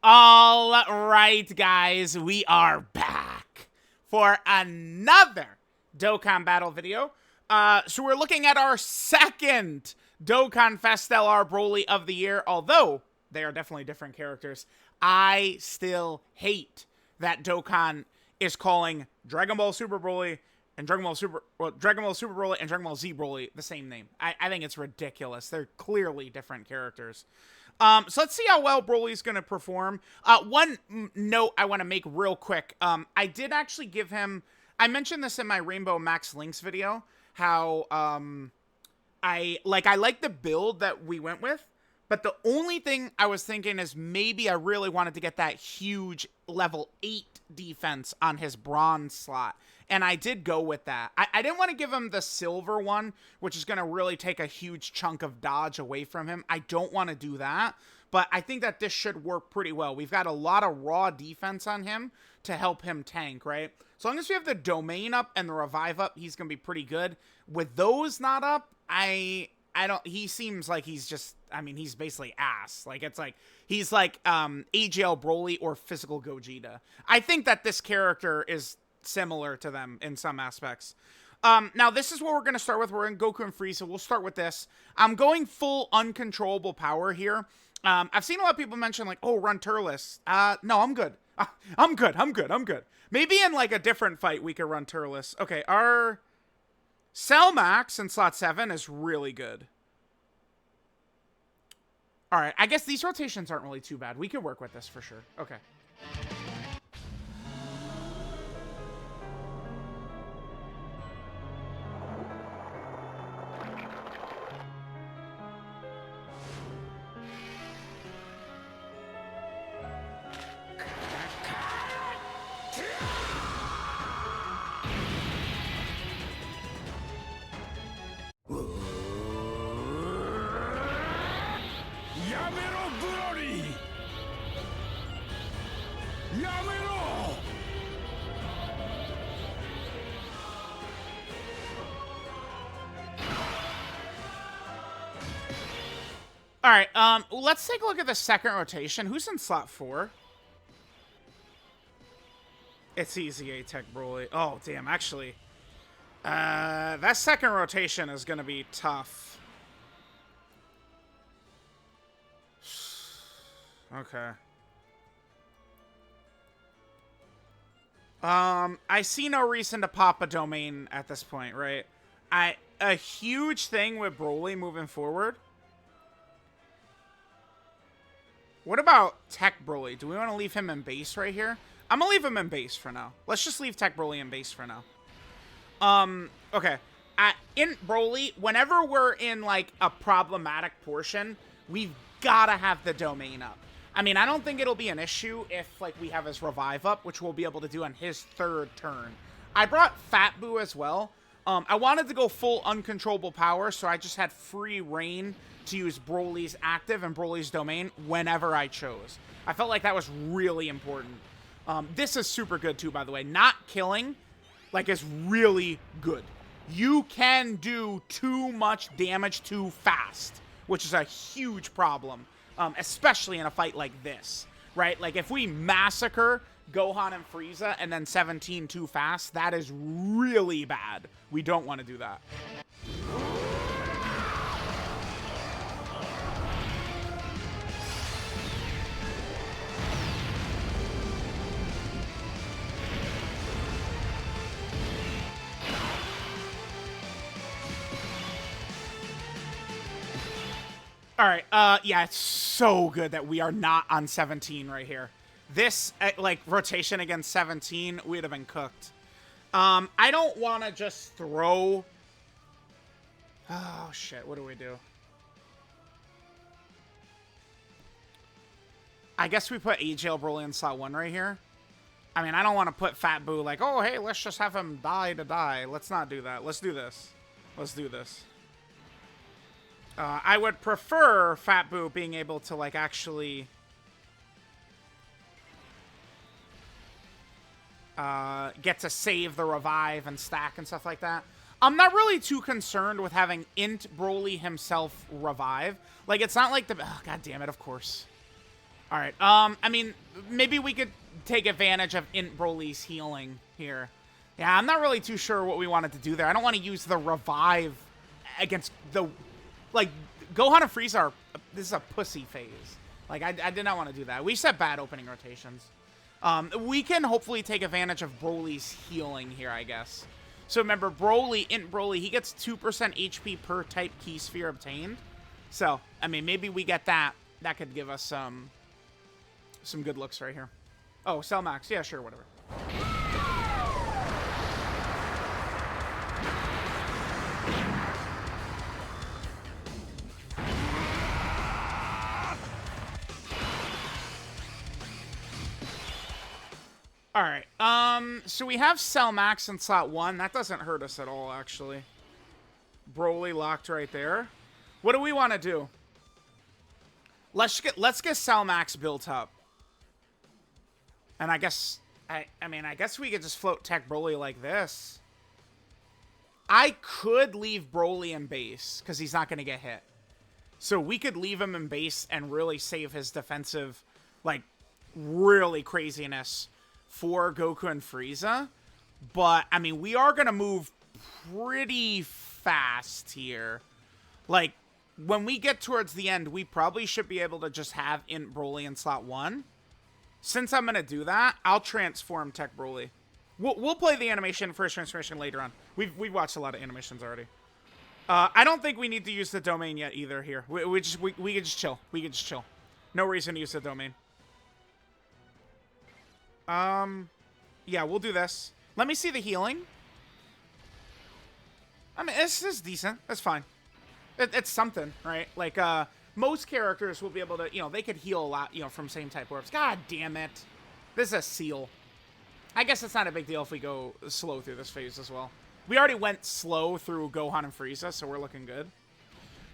All right, guys, we are back for another Dokkan battle video. So we're looking at our second DOKKANFEST LR Broly of the year, although they are definitely different characters. I still hate that Dokkan is calling Dragon Ball Super Broly and Dragon Ball Super Broly and Dragon Ball Z Broly the same name. I think it's ridiculous. They're clearly different characters. So let's see how well Broly's going to perform. One note I want to make real quick. I did actually give him... I mentioned this in my Rainbow Max Links video, how I like the build that we went with, but the only thing I was thinking is maybe I really wanted to get that huge level 8 defense on his bronze slot. And I did go with that. I didn't want to give him the silver one, which is going to really take a huge chunk of dodge away from him. I don't want to do that, but I think that this should work pretty well. We've got a lot of raw defense on him to help him tank, right? As long as we have the domain up and the revive up, he's going to be pretty good. With those not up, I don't, he seems like he's just, I mean, he's basically ass. Like, it's like, he's like AGL Broly or Physical Gogeta. I think that this character is similar to them in some aspects. Now, this is what we're going to start with. We're in Goku and Frieza. We'll start with this. I'm going full uncontrollable power here. I've seen a lot of people mention, like, oh, run Turles. No, I'm good. I'm good. Maybe in, like, a different fight we could run Turles. Okay, our Cell Max in slot 7 is really good. Alright, I guess these rotations aren't really too bad. We could work with this for sure. Okay. Alright, let's take a look at the second rotation. Who's in slot 4? It's easy, A-Tech Broly. Oh, damn, actually. That second rotation is gonna be tough. Okay. I see no reason to pop a domain at this point, right? A huge thing with Broly moving forward. What about Tech Broly? Do we want to leave him in base right here? I'm going to leave him in base for now. Let's just leave Tech Broly in base for now. Okay. In Broly, whenever we're in, like, a problematic portion, we've got to have the domain up. I mean, I don't think it'll be an issue if, like, we have his revive up, which we'll be able to do on his third turn. I brought Fat Boo as well. I wanted to go full uncontrollable power, so I just had free reign to use Broly's active and Broly's domain whenever I chose. I felt like that was really important. This is super good too, by the way. Not killing, like, is really good. You can do too much damage too fast, which is a huge problem, especially in a fight like this, right? Like, if we massacre Gohan and Frieza and then 17 too fast, that is really bad. We don't want to do that. Alright, yeah, it's so good that we are not on 17 right here. This, like, rotation against 17, we'd have been cooked. I don't want to just throw... Oh, shit, what do we do? I guess we put AGL Broly in slot 1 right here. I mean, I don't want to put Fat Boo like, oh, hey, let's just have him die to die. Let's not do that. Let's do this. Let's do this. I would prefer Fat Boo being able to, like, actually get to save the revive and stack and stuff like that. I'm not really too concerned with having INT Broly himself revive. Like, it's not like the... Oh, God damn it, of course. All right. I mean, maybe we could take advantage of INT Broly's healing here. Yeah, I'm not really too sure what we wanted to do there. I don't want to use the revive against the... Like, Gohan and Frieza are... This is a pussy phase. Like, I did not want to do that. We set bad opening rotations. We can hopefully take advantage of Broly's healing here, I guess. So remember, Broly, INT Broly, he gets 2% HP per type key sphere obtained. So, I mean, maybe we get that. That could give us some good looks right here. Oh, Cell Max. Yeah, sure, whatever. All right. So we have Cell Max in slot 1. That doesn't hurt us at all, actually. Broly locked right there. What do we want to do? Let's get Cell Max built up. And I guess I mean, I guess we could just float Tech Broly like this. I could leave Broly in base because he's not going to get hit. So we could leave him in base and really save his defensive, like, really craziness for Goku and Frieza. But, I mean, we are going to move pretty fast here. Like, when we get towards the end, we probably should be able to just have INT Broly in slot 1. Since I'm going to do that, I'll transform Tech Broly. We'll play the animation, first transformation, later on. We've watched a lot of animations already. I don't think we need to use the domain yet either here. We could just chill. We could just chill. No reason to use the domain. Yeah, we'll do this. Let me see the healing. I mean, this is decent. That's fine. It's something, right? Like, most characters will be able to, you know, they could heal a lot, you know, from same type orbs. God damn it. This is a seal. I guess it's not a big deal if we go slow through this phase as well. We already went slow through Gohan and Frieza, so we're looking good.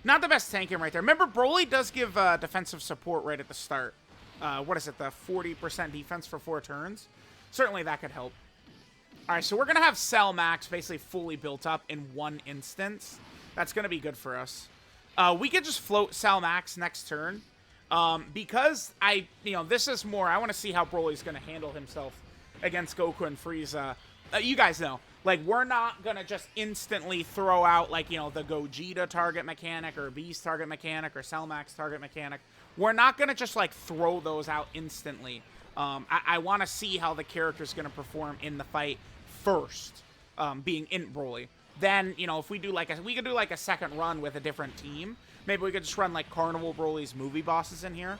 Not the best tanking right there. Remember, Broly does give defensive support right at the start. What is it, the 40% defense for 4 turns? Certainly that could help. All right, so we're going to have Cell Max basically fully built up in one instance. That's going to be good for us. We could just float Cell Max next turn. Because this is more, I want to see how Broly's going to handle himself against Goku and Frieza. You guys know, like, we're not going to just instantly throw out, like, you know, the Gogeta target mechanic or Beast target mechanic or Cell Max target mechanic. We're not going to just, like, throw those out instantly. I want to see how the character's going to perform in the fight first, being INT Broly. Then, you know, if we do, like, we could do, like, a second run with a different team. Maybe we could just run, like, Carnival Broly's movie bosses in here.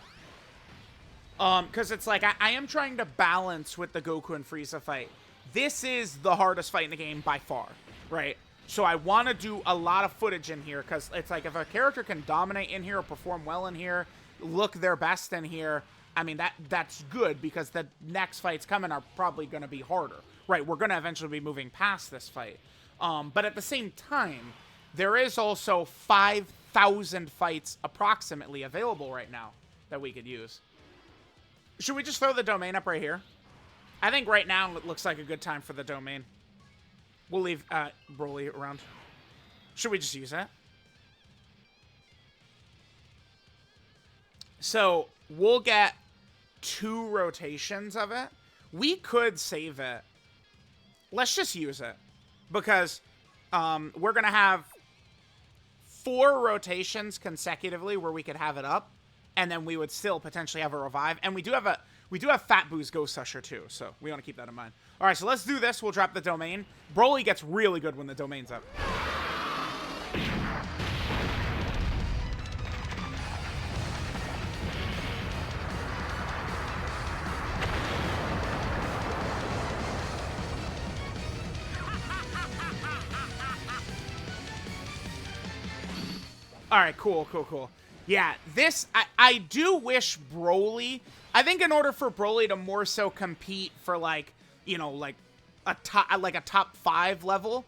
Because it's like, I am trying to balance with the Goku and Frieza fight. This is the hardest fight in the game by far, right? So I want to do a lot of footage in here, because it's like, if a character can dominate in here or perform well in here, look their best in here, I mean, that's good, because the next fights coming are probably going to be harder, right? We're going to eventually be moving past this fight. But at the same time, there is also 5,000 fights approximately available right now that we could use. Should we just throw the domain up right here? I think right now it looks like a good time for the domain. We'll leave Broly around. Should we just use that? So we'll get 2 rotations of it. We could save it. Let's just use it. Because we're going to have 4 rotations consecutively where we could have it up. And then we would still potentially have a revive. And we do have Fat Boo's Ghost Usher too. So we want to keep that in mind. All right, so let's do this. We'll drop the domain. Broly gets really good when the domain's up. All right, cool. Yeah, this, I do wish Broly, I think in order for Broly to more so compete for, like, you know, like a top 5 level,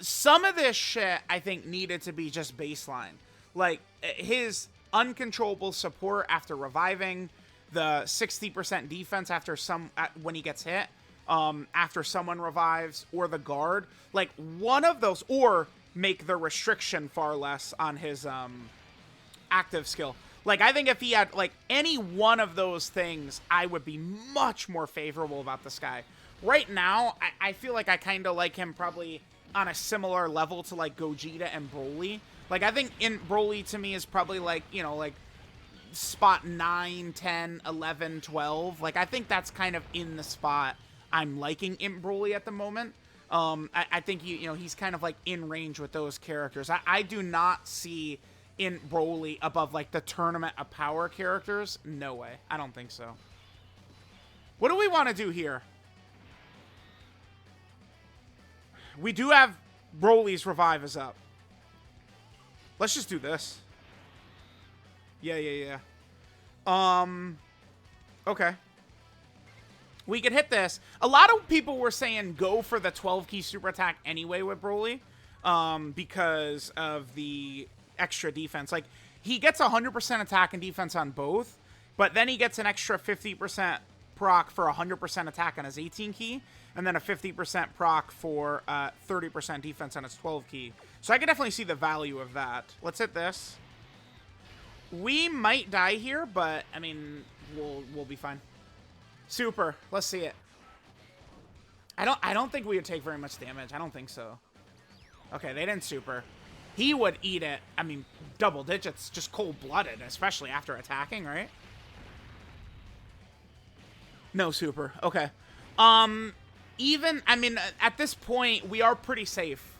some of this shit, I think, needed to be just baseline. Like, his uncontrollable support after reviving, the 60% defense after when he gets hit, after someone revives, or the guard, like, one of those, or make the restriction far less on his active skill. Like, I think if he had, like, any one of those things, I would be much more favorable about this guy. Right now, I feel like I kind of like him probably on a similar level to, like, Gogeta and Broly. Like, I think Broly to me is probably, like, you know, like, spot 9, 10, 11, 12. Like, I think that's kind of in the spot I'm liking Imp Broly at the moment. I think, you know, he's kind of, like, in range with those characters. I do not see Imp Broly above, like, the Tournament of Power characters. No way. I don't think so. What do we want to do here? We do have Broly's Revive is up. Let's just do this. Yeah. Okay. We could hit this. A lot of people were saying go for the 12-key super attack anyway with Broly, because of the extra defense. Like, he gets 100% attack and defense on both, but then he gets an extra 50% proc for 100% attack on his 18-key, and then a 50% proc for 30% defense on his 12-key. So I can definitely see the value of that. Let's hit this. We might die here, but I mean, we'll be fine. Super. Let's see it. I don't think we would take very much damage. I don't think so. Okay, they didn't super. He would eat it. I mean, double digits, just cold-blooded, especially after attacking, right? No super. Okay. Even, I mean, at this point, we are pretty safe.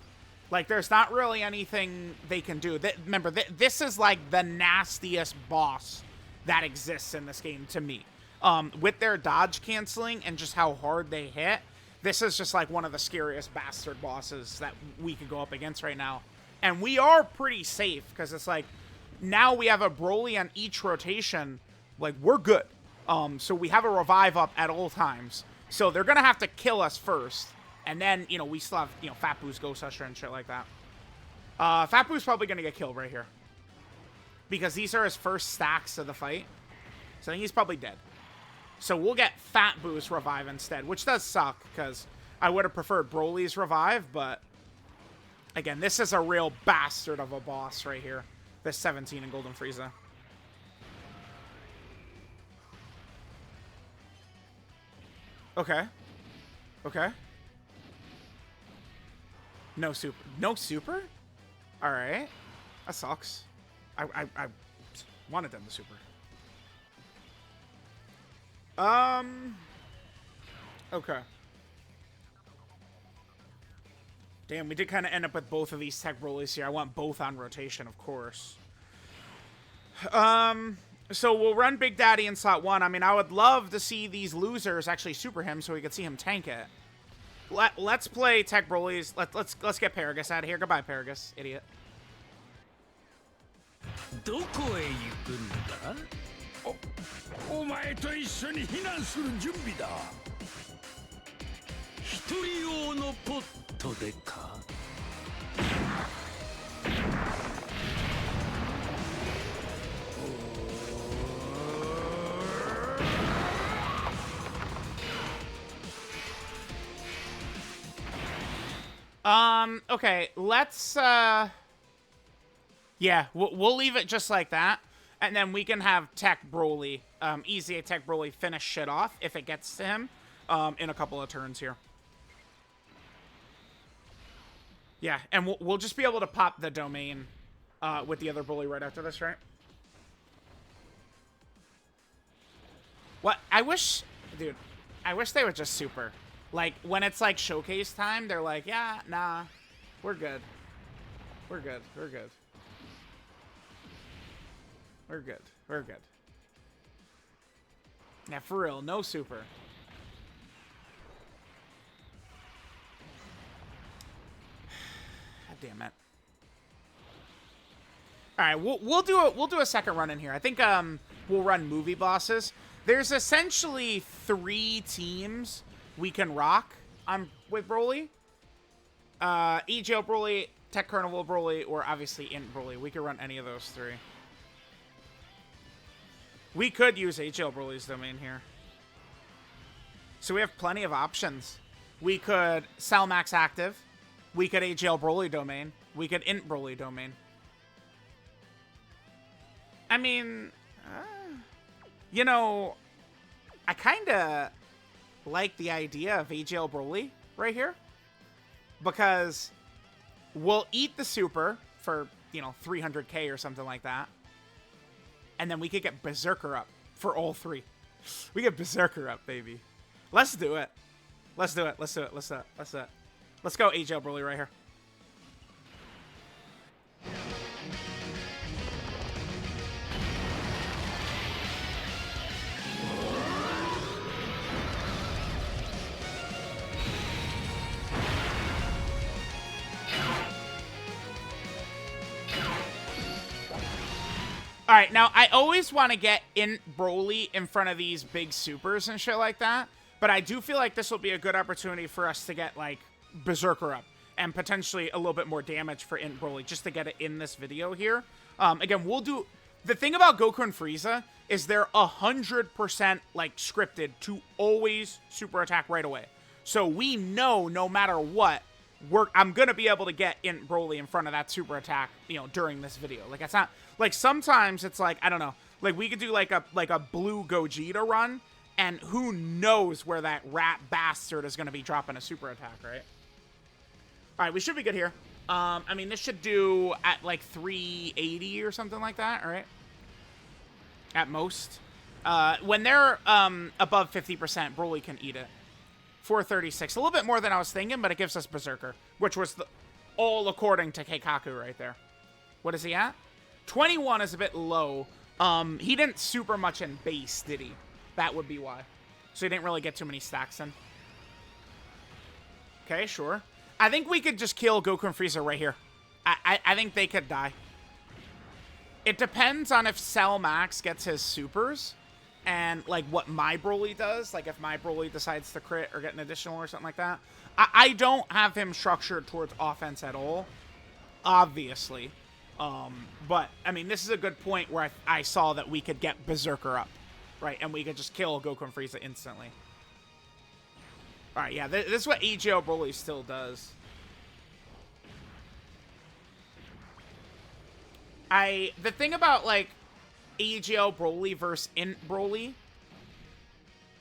Like, there's not really anything they can do. Remember, this is, like, the nastiest boss that exists in this game to me. With their dodge canceling and just how hard they hit, this is just, like, one of the scariest bastard bosses that we could go up against right now. And we are pretty safe, because it's, like, now we have a Broly on each rotation. Like, we're good. So we have a revive up at all times. So they're going to have to kill us first. And then, you know, we still have, you know, Fat Boo's Ghost Usher and shit like that. Fat Boo's probably going to get killed right here. Because these are his first stacks of the fight. So I think he's probably dead. So we'll get Fat Boo's revive instead, which does suck, because I would have preferred Broly's revive, but again, this is a real bastard of a boss right here. This 17 in Golden Frieza. Okay. Okay. No super. No super? Alright. That sucks. I wanted them to super. Okay. Damn, we did kind of end up with both of these tech Brolys here. I want both on rotation, of course. So we'll run Big Daddy in slot 1. I mean, I would love to see these losers actually super him so we could see him tank it. Let's play tech Brolys. Let's get Paragus out of here. Goodbye, Paragus, idiot. どこへ行くんだ? お前と一緒に避難する準備だ。一人用のポットでか? Okay, let's, yeah, we'll leave it just like that, and then we can have Tech Broly, easy Tech Broly finish shit off if it gets to him, in a couple of turns here. Yeah, and we'll just be able to pop the domain, with the other Broly right after this, right? What? I wish, dude, I wish they would just super. Like, when it's, like, showcase time, they're like, yeah, nah, we're good. We're good. We're good. We're good. We're good. Yeah, for real, no super. God damn it. All right, we'll do a second run in here. I think we'll run movie bosses. There's essentially 3 teams we can rock with Broly. EGL Broly, Tech Carnival Broly, or obviously INT Broly. We could run any of those 3. We could use HL Broly's domain here. So we have plenty of options. We could sell Max Active. We could HL Broly domain. We could INT Broly domain. I mean, You know, I kind of like the idea of AGL BROLY right here. Because we'll eat the super for, you know, 300k or something like that. And then we could get Berserker up for all three. We get Berserker up, baby. Let's do it. Let's do it. Let's do it. Let's do it. Let's do it. Let's go AGL BROLY right here. All right, now I always want to get INT BROLY in front of these big supers and shit like that, but I do feel like this will be a good opportunity for us to get, like, Berserker up and potentially a little bit more damage for INT BROLY just to get it in this video here. Again, we'll do... The thing about Goku and Frieza is they're 100%, like, scripted to always super attack right away. So we know no matter what, I'm going to be able to get INT BROLY in front of that super attack, you know, during this video. Like, it's not... Like, sometimes it's like, I don't know. Like, we could do, like a blue Gogeta run, and who knows where that rat bastard is going to be dropping a super attack, right? All right, we should be good here. I mean, this should do at, like, 380 or something like that, all right? At most. When they're above 50%, BROLY can eat it. 436. A little bit more than I was thinking, but it gives us Berserker, which was all according to Keikaku right there. What is he at? 21 is a bit low. He didn't super much in base, did he? That would be why. So he didn't really get too many stacks in. Okay, sure. I think we could just kill Goku and Frieza right here. I think they could die. It depends on if Cell Max gets his supers and, like, what my BROLY does. Like, if my BROLY decides to crit or get an additional or something like that. I don't have him structured towards offense at all. Obviously. But, I mean, this is a good point where I saw that we could get Berserker up, right? And we could just kill Goku and Frieza instantly. Alright, yeah, this is what AGL BROLY still does. The thing about, like, AGL BROLY versus INT BROLY,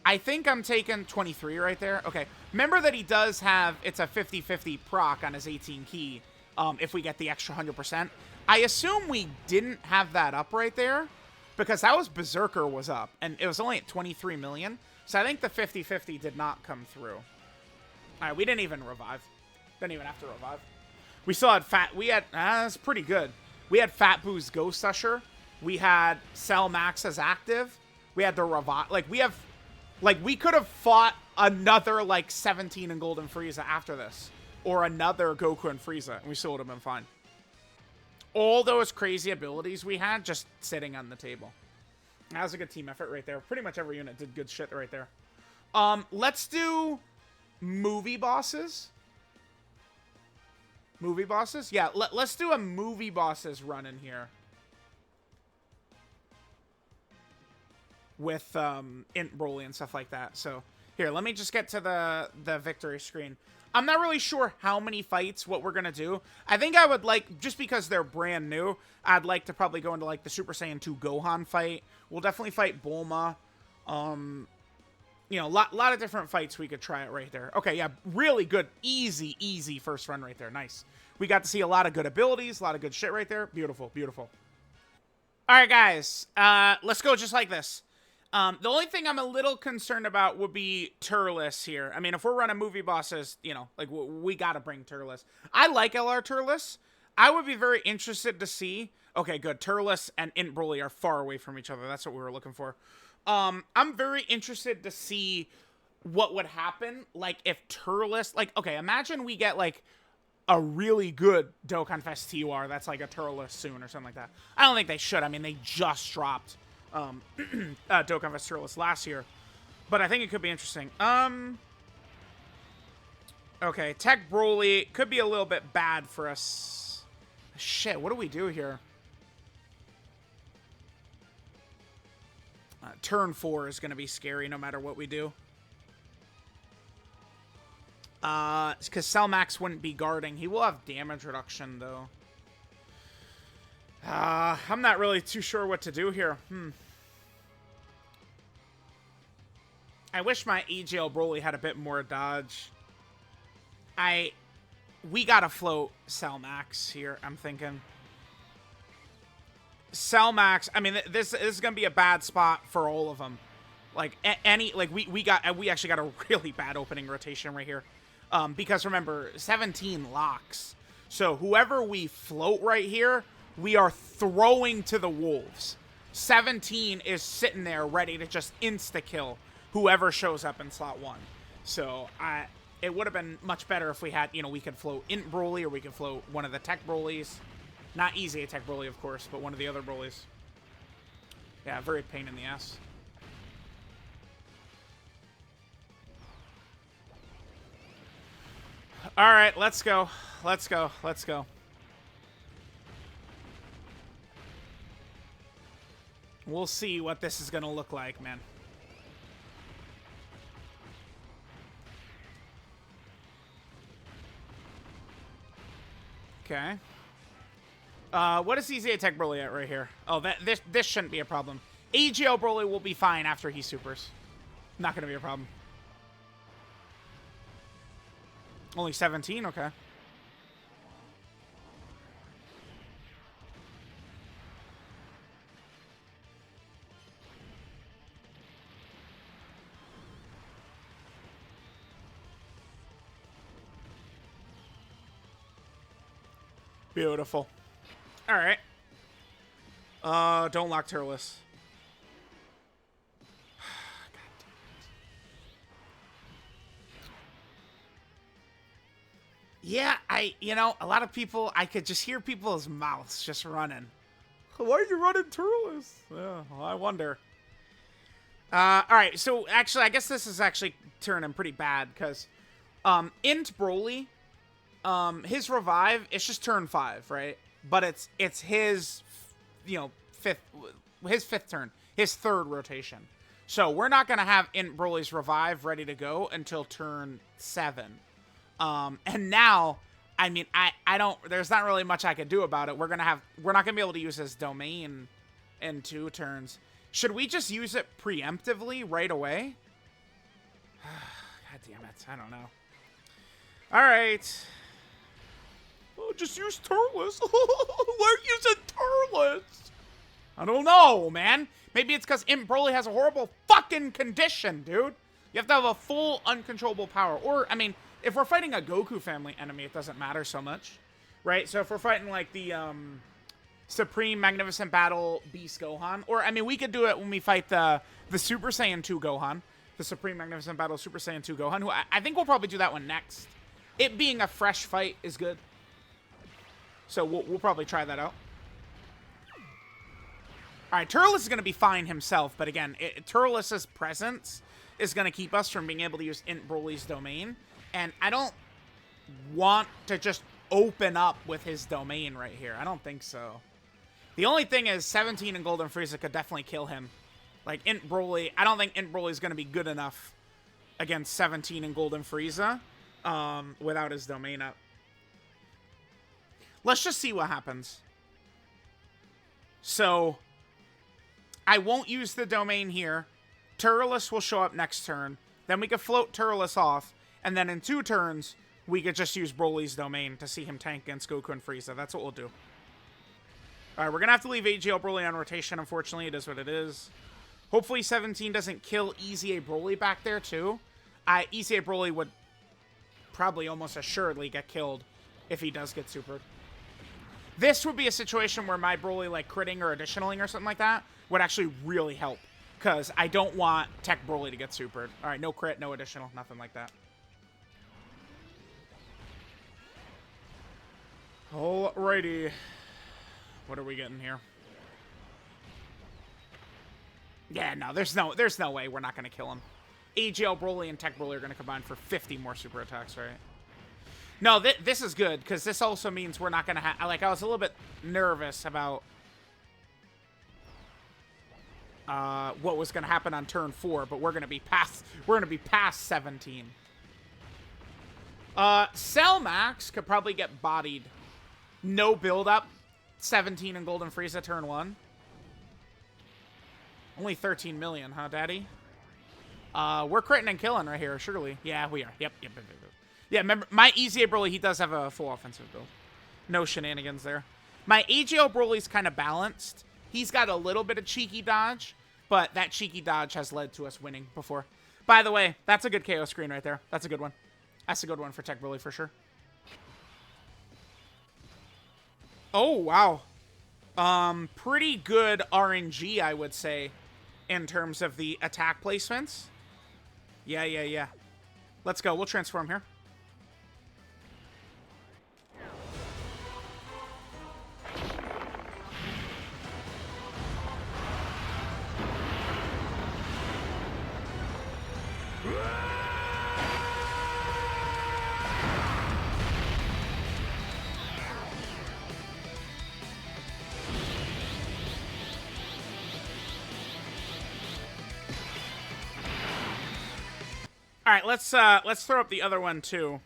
I think I'm taking 23 right there. Okay, remember that he does have, it's a 50-50 proc on his 18 key, if we get the extra 100%. I assume we didn't have that up right there because that was Berserker was up and it was only at 23 million. So I think the 50-50 did not come through. All right, we didn't even revive. Didn't even have to revive. We still had that's pretty good. We had Fat Boo's Ghost Usher. We had Cell Max as active. We had the revive. Like, we could have fought another, like, 17 in Golden Frieza after this. Or another Goku and Frieza, and we still would have been fine. All those crazy abilities we had just sitting on the table. That was a good team effort right there. Pretty much every unit did good shit right there. Let's do movie bosses. Movie bosses? Yeah, let's do a movie bosses run in here. With INT BROLY and stuff like that. So, here, let me just get to the victory screen. I'm not really sure how many fights, what we're going to do. I think I would like, just because they're brand new, I'd like to probably go into, like, the Super Saiyan 2 Gohan fight. We'll definitely fight Bulma. You know, lot of different fights we could try it right there. Okay, yeah, really good, easy first run right there. Nice. We got to see a lot of good abilities, a lot of good shit right there. Beautiful, beautiful. All right, guys, let's go just like this. The only thing I'm a little concerned about would be Turles here. I mean, if we're running movie bosses, you know, like, we gotta bring Turles. I like LR Turles. I would be very interested to see... Okay, good. Turles and INT BROLY are far away from each other. That's what we were looking for. I'm very interested to see what would happen, like, if Turles... Like, okay, imagine we get, like, a really good DOKKANFEST TUR that's, like, a Turles soon or something like that. I don't think they should. I mean, they just dropped... DOKKANFEST Turles last year, but I think it could be interesting. Okay, Tech BROLY could be a little bit bad for us. Shit, what do we do here? Turn 4 is going to be scary no matter what we do. Because Cell Max wouldn't be guarding. He will have damage reduction, though. I'm not really too sure what to do here. I wish my EGL Broly had a bit more dodge. We gotta float Cell Max here, I'm thinking. Cell Max, I mean, this is gonna be a bad spot for all of them. Like, we actually got a really bad opening rotation right here. Because remember, 17 locks. So whoever we float right here, we are throwing to the wolves. 17 is sitting there ready to just insta-kill whoever shows up in slot 1. So it would have been much better if we had, we could float INT Broly, or we could float one of the tech Brolys. Not easy tech Broly, of course, but one of the other Brolys. Yeah, very pain in the ass. All right, let's go. Let's go. Let's go. We'll see what this is going to look like, man. Okay. What is EZA Tech Broly at right here? Oh, this shouldn't be a problem. AGL Broly will be fine after he supers. Not going to be a problem. Only 17? Okay. Beautiful. All right. Don't lock Turles. Yeah, a lot of people, I could just hear people's mouths just running. Why are you running Turles? Yeah, well, I wonder. All right, so actually, I guess this is actually turning pretty bad, because INT Broly, his revive, it's just turn 5, right? But it's his, fifth turn, his third rotation. So we're not going to have INT Broly's revive ready to go until turn 7. And now, I mean, there's not really much I could do about it. We're not gonna be able to use his domain in 2 turns. Should we just use it preemptively right away? God damn it, I don't know. All right. Oh, just use Turles. We're using Turles. I don't know, man. Maybe it's because INT Broly has a horrible fucking condition, dude. You have to have a full uncontrollable power. Or, I mean, if we're fighting a Goku family enemy, it doesn't matter so much, right? So if we're fighting like the Supreme Magnificent Battle Beast Gohan, or I mean, we could do it when we fight the Super Saiyan 2 Gohan, the Supreme Magnificent Battle Super Saiyan 2 Gohan, who I think we'll probably do that one next. It being a fresh fight is good, so we'll probably try that out. All right, Turles is going to be fine himself, but again, Turles' presence is going to keep us from being able to use INT Broly's domain. And I don't want to just open up with his domain right here. I don't think so. The only thing is 17 and Golden Frieza could definitely kill him. Like INT Broly, I don't think INT Broly is going to be good enough against 17 and Golden Frieza without his domain up. Let's just see what happens. So I won't use the domain here. Turles will show up next turn. Then we can float Turles off. And then in 2 turns, we could just use Broly's domain to see him tank against Goku and Frieza. That's what we'll do. All right, we're going to have to leave AGL Broly on rotation. Unfortunately, it is what it is. Hopefully 17 doesn't kill EZA Broly back there, too. EZA Broly would probably almost assuredly get killed if he does get supered. This would be a situation where my Broly, like, critting or additionaling or something like that would actually really help. Because I don't want Tech Broly to get supered. All right, no crit, no additional, nothing like that. Alrighty. What are we getting here? Yeah, no, there's no way we're not going to kill him. AGL Broly and Tech Broly are going to combine for 50 more super attacks, right? No, this is good, because this also means we're not going to have... Like, I was a little bit nervous about what was going to happen on turn 4, but we're going to be past 17. Cell Max could probably get bodied. No build-up. 17 and Golden Frieza turn 1. Only 13 million, huh, Daddy? We're critting and killing right here, surely. Yeah, we are. Yep. Yeah, remember, my easy Broly, he does have a full offensive build. No shenanigans there. My AGL Broly's kind of balanced. He's got a little bit of cheeky dodge, but that cheeky dodge has led to us winning before. By the way, that's a good KO screen right there. That's a good one. That's a good one for Tech Broly for sure. Oh, wow. Pretty good RNG, I would say, in terms of the attack placements. Yeah. Let's go. We'll transform here. All right, let's throw up the other one too.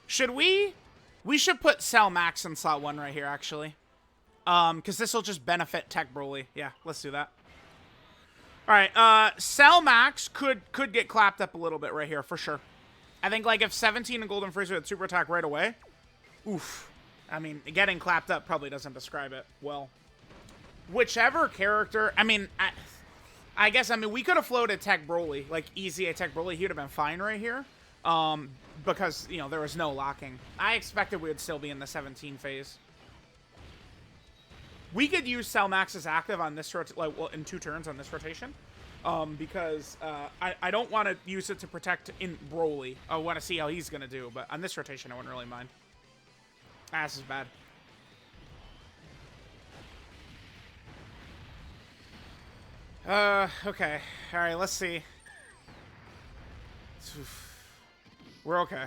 Should we? We should put Cell Max in slot 1 right here, actually. Because this will just benefit Tech Broly. Yeah, let's do that. All right, Cell Max could get clapped up a little bit right here for sure. I think like if 17 and Golden Frieza had super attack right away, oof. I mean, getting clapped up probably doesn't describe it well. Whichever character, I mean, I guess, I mean, we could have floated Tech Broly, like easy Tech Broly. He would have been fine right here. Because, you know, there was no locking. I expected we would still be in the 17 phase. We could use Cell Max as active on this in 2 turns on this rotation. Because I don't want to use it to protect in Broly. I want to see how he's going to do. But on this rotation, I wouldn't really mind. Ah, this is bad. Okay. All right, let's see. We're okay.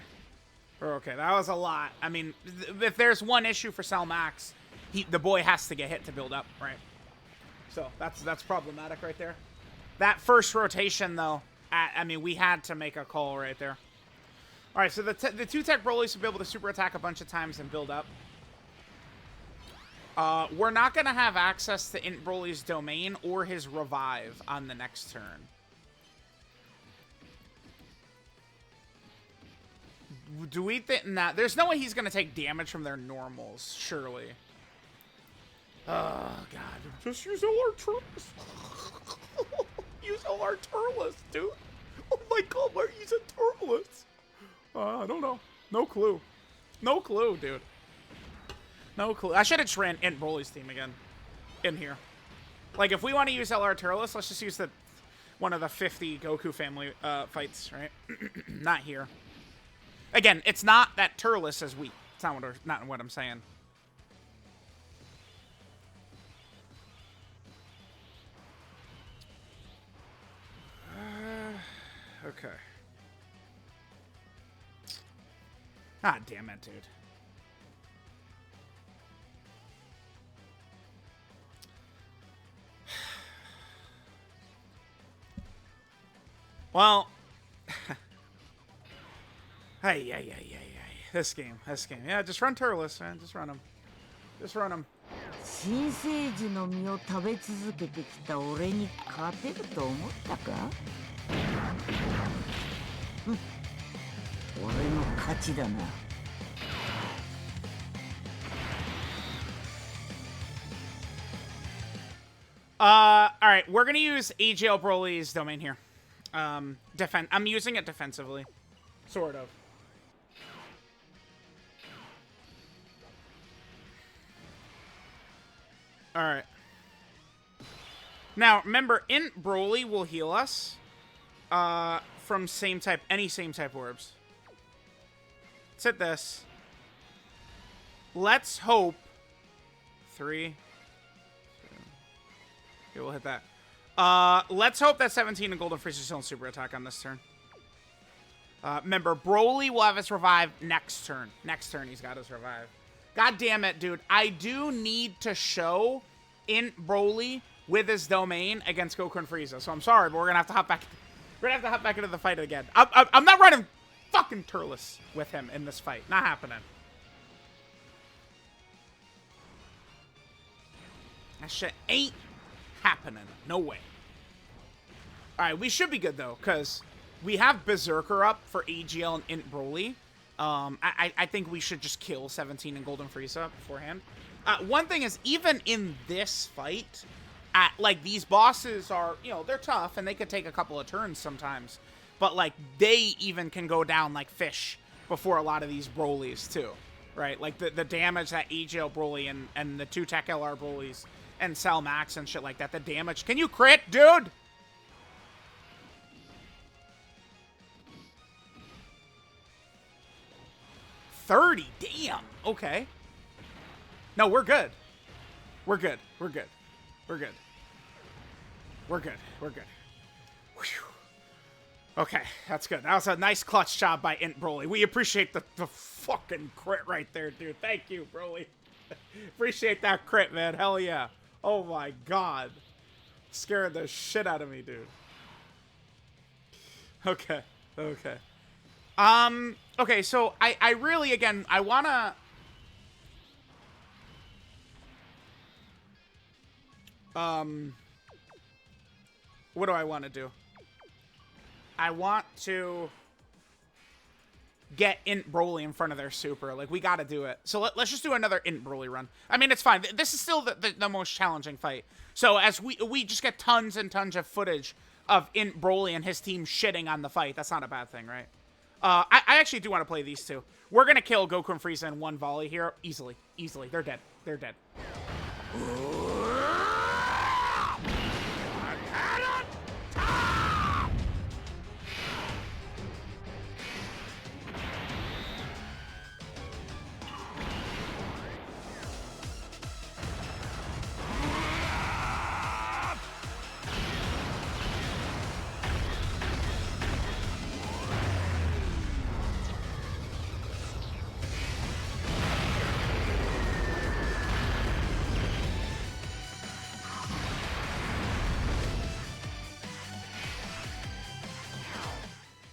We're okay. That was a lot. I mean, if there's one issue for Cell Max, the boy has to get hit to build up, right? So that's problematic right there. That first rotation, though, I mean, we had to make a call right there. All right, so the 2 Tech Brolys will be able to super attack a bunch of times and build up. We're not going to have access to INT Broly's domain or his revive on the next turn. Do we think that? There's no way he's going to take damage from their normals, surely. Oh, God. Just use LR Turles. Use LR Turles, dude. Oh, my God. Why are you using Turles? I don't know. No clue. No clue, dude. No clue. I should have just ran INT Broly's team again in here. Like, if we want to use LR Turles, let's just use one of the 50 Goku family fights, right? Not here. Again, it's not that Turles is weak. It's not what I'm saying. Okay. Ah, damn it, dude. Well, hey. This game. Yeah, just run Turles, man. Just run him. Just run him. 新生児の実を食べ続けてきた俺に勝てると思ったか？俺の勝ちだな。All right, we're gonna use AGL Broly's domain here. I'm using it defensively, sort of. All right. Now remember, INT Broly will heal us from any same type orbs. Let's hit this. Let's hope. 3. Okay, we'll hit that. Let's hope that 17 and Golden Frieza don't super attack on this turn. Remember, Broly will have his revive next turn. Next turn, he's got his revive. God damn it, dude. I do need to show INT Broly with his domain against Goku and Frieza. So I'm sorry, but we're gonna have to hop back. We're gonna have to hop back into the fight again. I'm not running fucking Turles with him in this fight. Not happening. That shit ain't happening. No way. Alright, we should be good, though, because we have Berserker up for AGL and INT BROLY. I think we should just kill 17 and Golden Frieza beforehand. One thing is, even in this fight, like, these bosses are, you know, they're tough, and they could take a couple of turns sometimes. But, like, they even can go down like fish before a lot of these Brolys, too. Right? Like, the damage that AGL BROLY and the 2 Tech LR Brolys and Cell Max and shit like that, the damage... Can you crit, dude? $30, damn. Okay. No, we're good. We're good. We're good. We're good. We're good. We're good. Whew. Okay, that's good. That was a nice clutch job by INT BROLY. We appreciate the fucking crit right there, dude. Thank you, BROLY. Appreciate that crit, man. Hell yeah. Oh my god. Scared the shit out of me, dude. Okay. Okay. Okay, so I really, again, I wanna... What do I want to do? I want to get INT BROLY in front of their super. Like, we gotta do it. So let's just do another INT BROLY run. I mean, it's fine. This is still the most challenging fight. So as we just get tons and tons of footage of INT BROLY and his team shitting on the fight. That's not a bad thing, right? I actually do want to play these two. We're gonna kill Goku and Frieza in one volley here. Easily. Easily. They're dead. They're dead.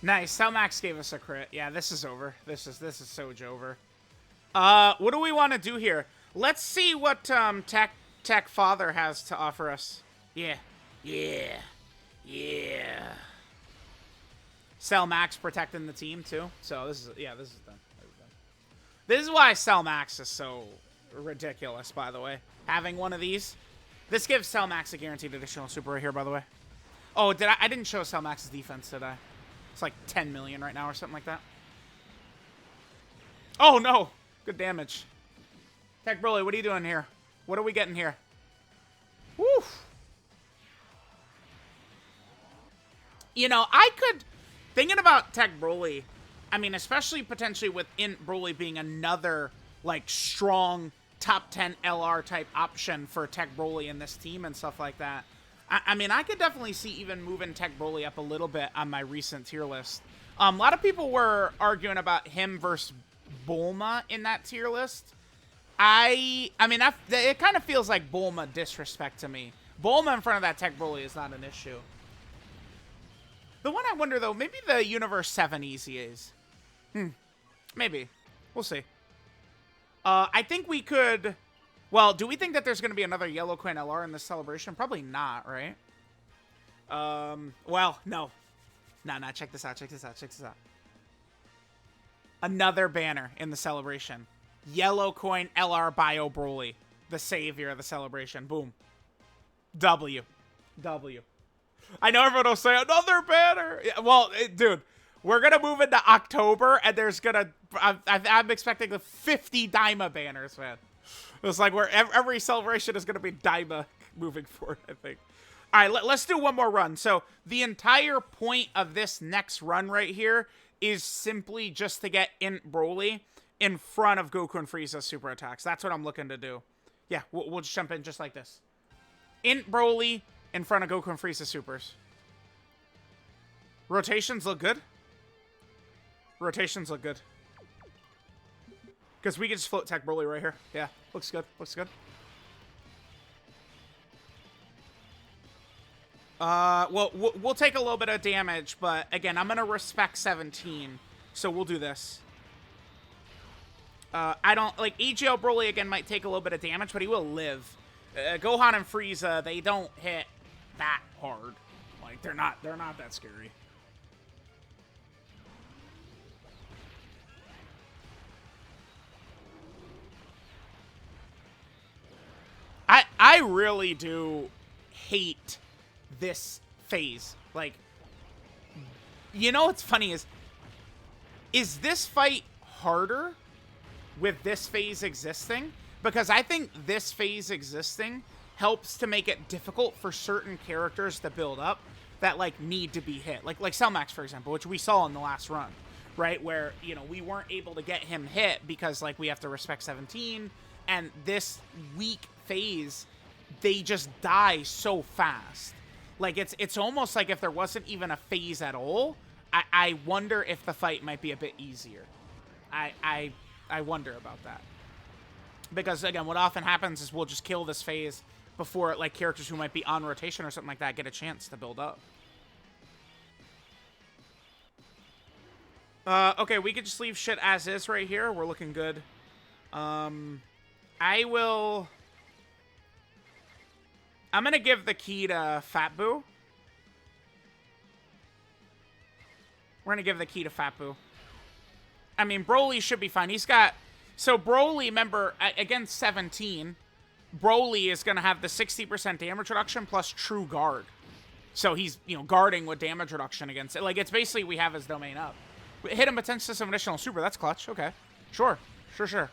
Nice. Cell Max gave us a crit. Yeah, this is over. This is so over. What do we want to do here? Let's see what Tech Father has to offer us. Yeah. Yeah. Yeah. Cell Max protecting the team too. So this is this is done. This is done. This is why Cell Max is so ridiculous, by the way. Having one of these. This gives Cell Max a guaranteed additional super right here, by the way. Oh, I didn't show Cell Max's defense, did I? It's like 10 million right now or something like that. Oh, no. Good damage. Tech BROLY, what are you doing here? What are we getting here? Woof. You know, I could... Thinking about Tech BROLY, I mean, especially potentially with INT BROLY being another, like, strong top 10 LR type option for Tech BROLY in this team and stuff like that. I mean, I could definitely see even moving Tech BROLY up a little bit on my recent tier list. A lot of people were arguing about him versus Bulma in that tier list. I mean, it kind of feels like Bulma disrespect to me. Bulma in front of that Tech BROLY is not an issue. The one I wonder, though, maybe the Universe 7 Easy is. Maybe. We'll see. I think we could... Well, do we think that there's going to be another Yellow Coin LR in this celebration? Probably not, right? Well, no. No, check this out, check this out, check this out. Another banner in the celebration. Yellow Coin LR Bio BROLY. The savior of the celebration. Boom. W. I know everyone will say, another banner! Yeah, well, dude, we're going to move into October, and there's going to... I'm expecting the 50 Daima banners, man. It's like where every celebration is going to be Daima moving forward, I think. All right, let's do one more run. So the entire point of this next run right here is simply just to get INT BROLY in front of Goku and Frieza's super attacks. That's what I'm looking to do. Yeah, we'll just jump in just like this. INT BROLY in front of Goku and Frieza's supers. Rotations look good. Rotations look good. Because we can just float Tech BROLY right here. Yeah, looks good. Looks good. Well, we'll take a little bit of damage, but again, I'm going to respect 17. So we'll do this. I don't... Like, AGL BROLY, again, might take a little bit of damage, but he will live. Gohan and Frieza, they don't hit that hard. Like, Like, they're not that scary. I really do hate this phase. Like, you know what's funny is this fight harder with this phase existing? Because I think this phase existing helps to make it difficult for certain characters to build up that, like, need to be hit. Like Cellmax, for example, which we saw in the last run, right? Where, you know, we weren't able to get him hit because, like, we have to respect 17, and this weak phase, they just die so fast. Like, it's almost like if there wasn't even a phase at all, I wonder if the fight might be a bit easier. I wonder about that. Because, again, what often happens is we'll just kill this phase before, like, characters who might be on rotation or something like that get a chance to build up. Okay, we could just leave shit as is right here. We're looking good. I'm gonna give the key to Fat Boo. We're gonna give the key to Fat Boo. I mean, BROLY should be fine. He's got... So, BROLY, remember, against 17, BROLY is gonna have the 60% damage reduction plus True Guard. So he's, you know, guarding with damage reduction against it. Like, it's basically we have his domain up. Hit him with 10 system additional super. That's clutch. Okay. Sure. Sure.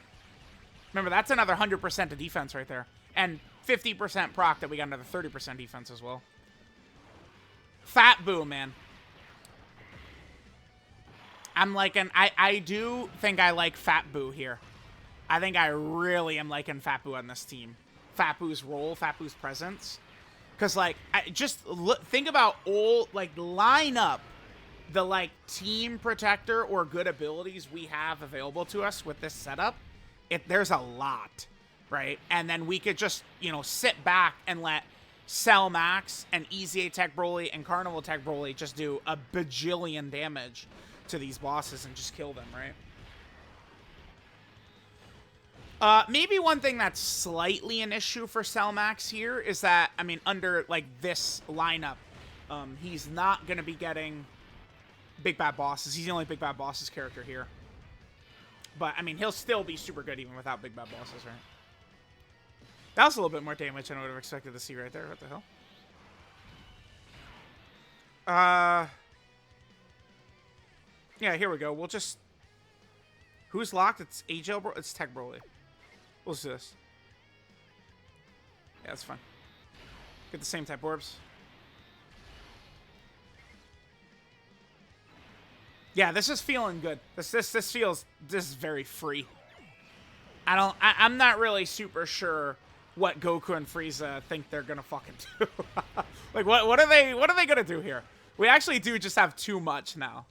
Remember, that's another 100% of defense right there. And 50% proc that we got another 30% defense as well. Fat Boo, man. I'm liking... I do think I like Fat Boo here. I think I really am liking Fat Boo on this team. Fat Boo's role, Fat Boo's presence. Because, like, think about all... Like, line up the, like, team protector or good abilities we have available to us with this setup. There's a lot, right? And then we could just, you know, sit back and let Cell Max and Easy Attack BROLY and Carnival Attack BROLY just do a bajillion damage to these bosses and just kill them, right? Maybe one thing that's slightly an issue for Cell Max here is that, I mean, under, like, this lineup, he's not going to be getting Big Bad Bosses. He's the only Big Bad Bosses character here. But, I mean, he'll still be super good even without Big Bad Bosses, right? That was a little bit more damage than I would have expected to see right there. What the hell? Yeah, here we go. We'll just... Who's locked? It's AGL, bro. It's Tech BROLY. We'll do this. Yeah, that's fine. Get the same type orbs. Yeah, this is feeling good. This is very free. I'm not really super sure what Goku and Frieza think they're gonna fucking do. Like, what are they gonna do here? We actually do just have too much now.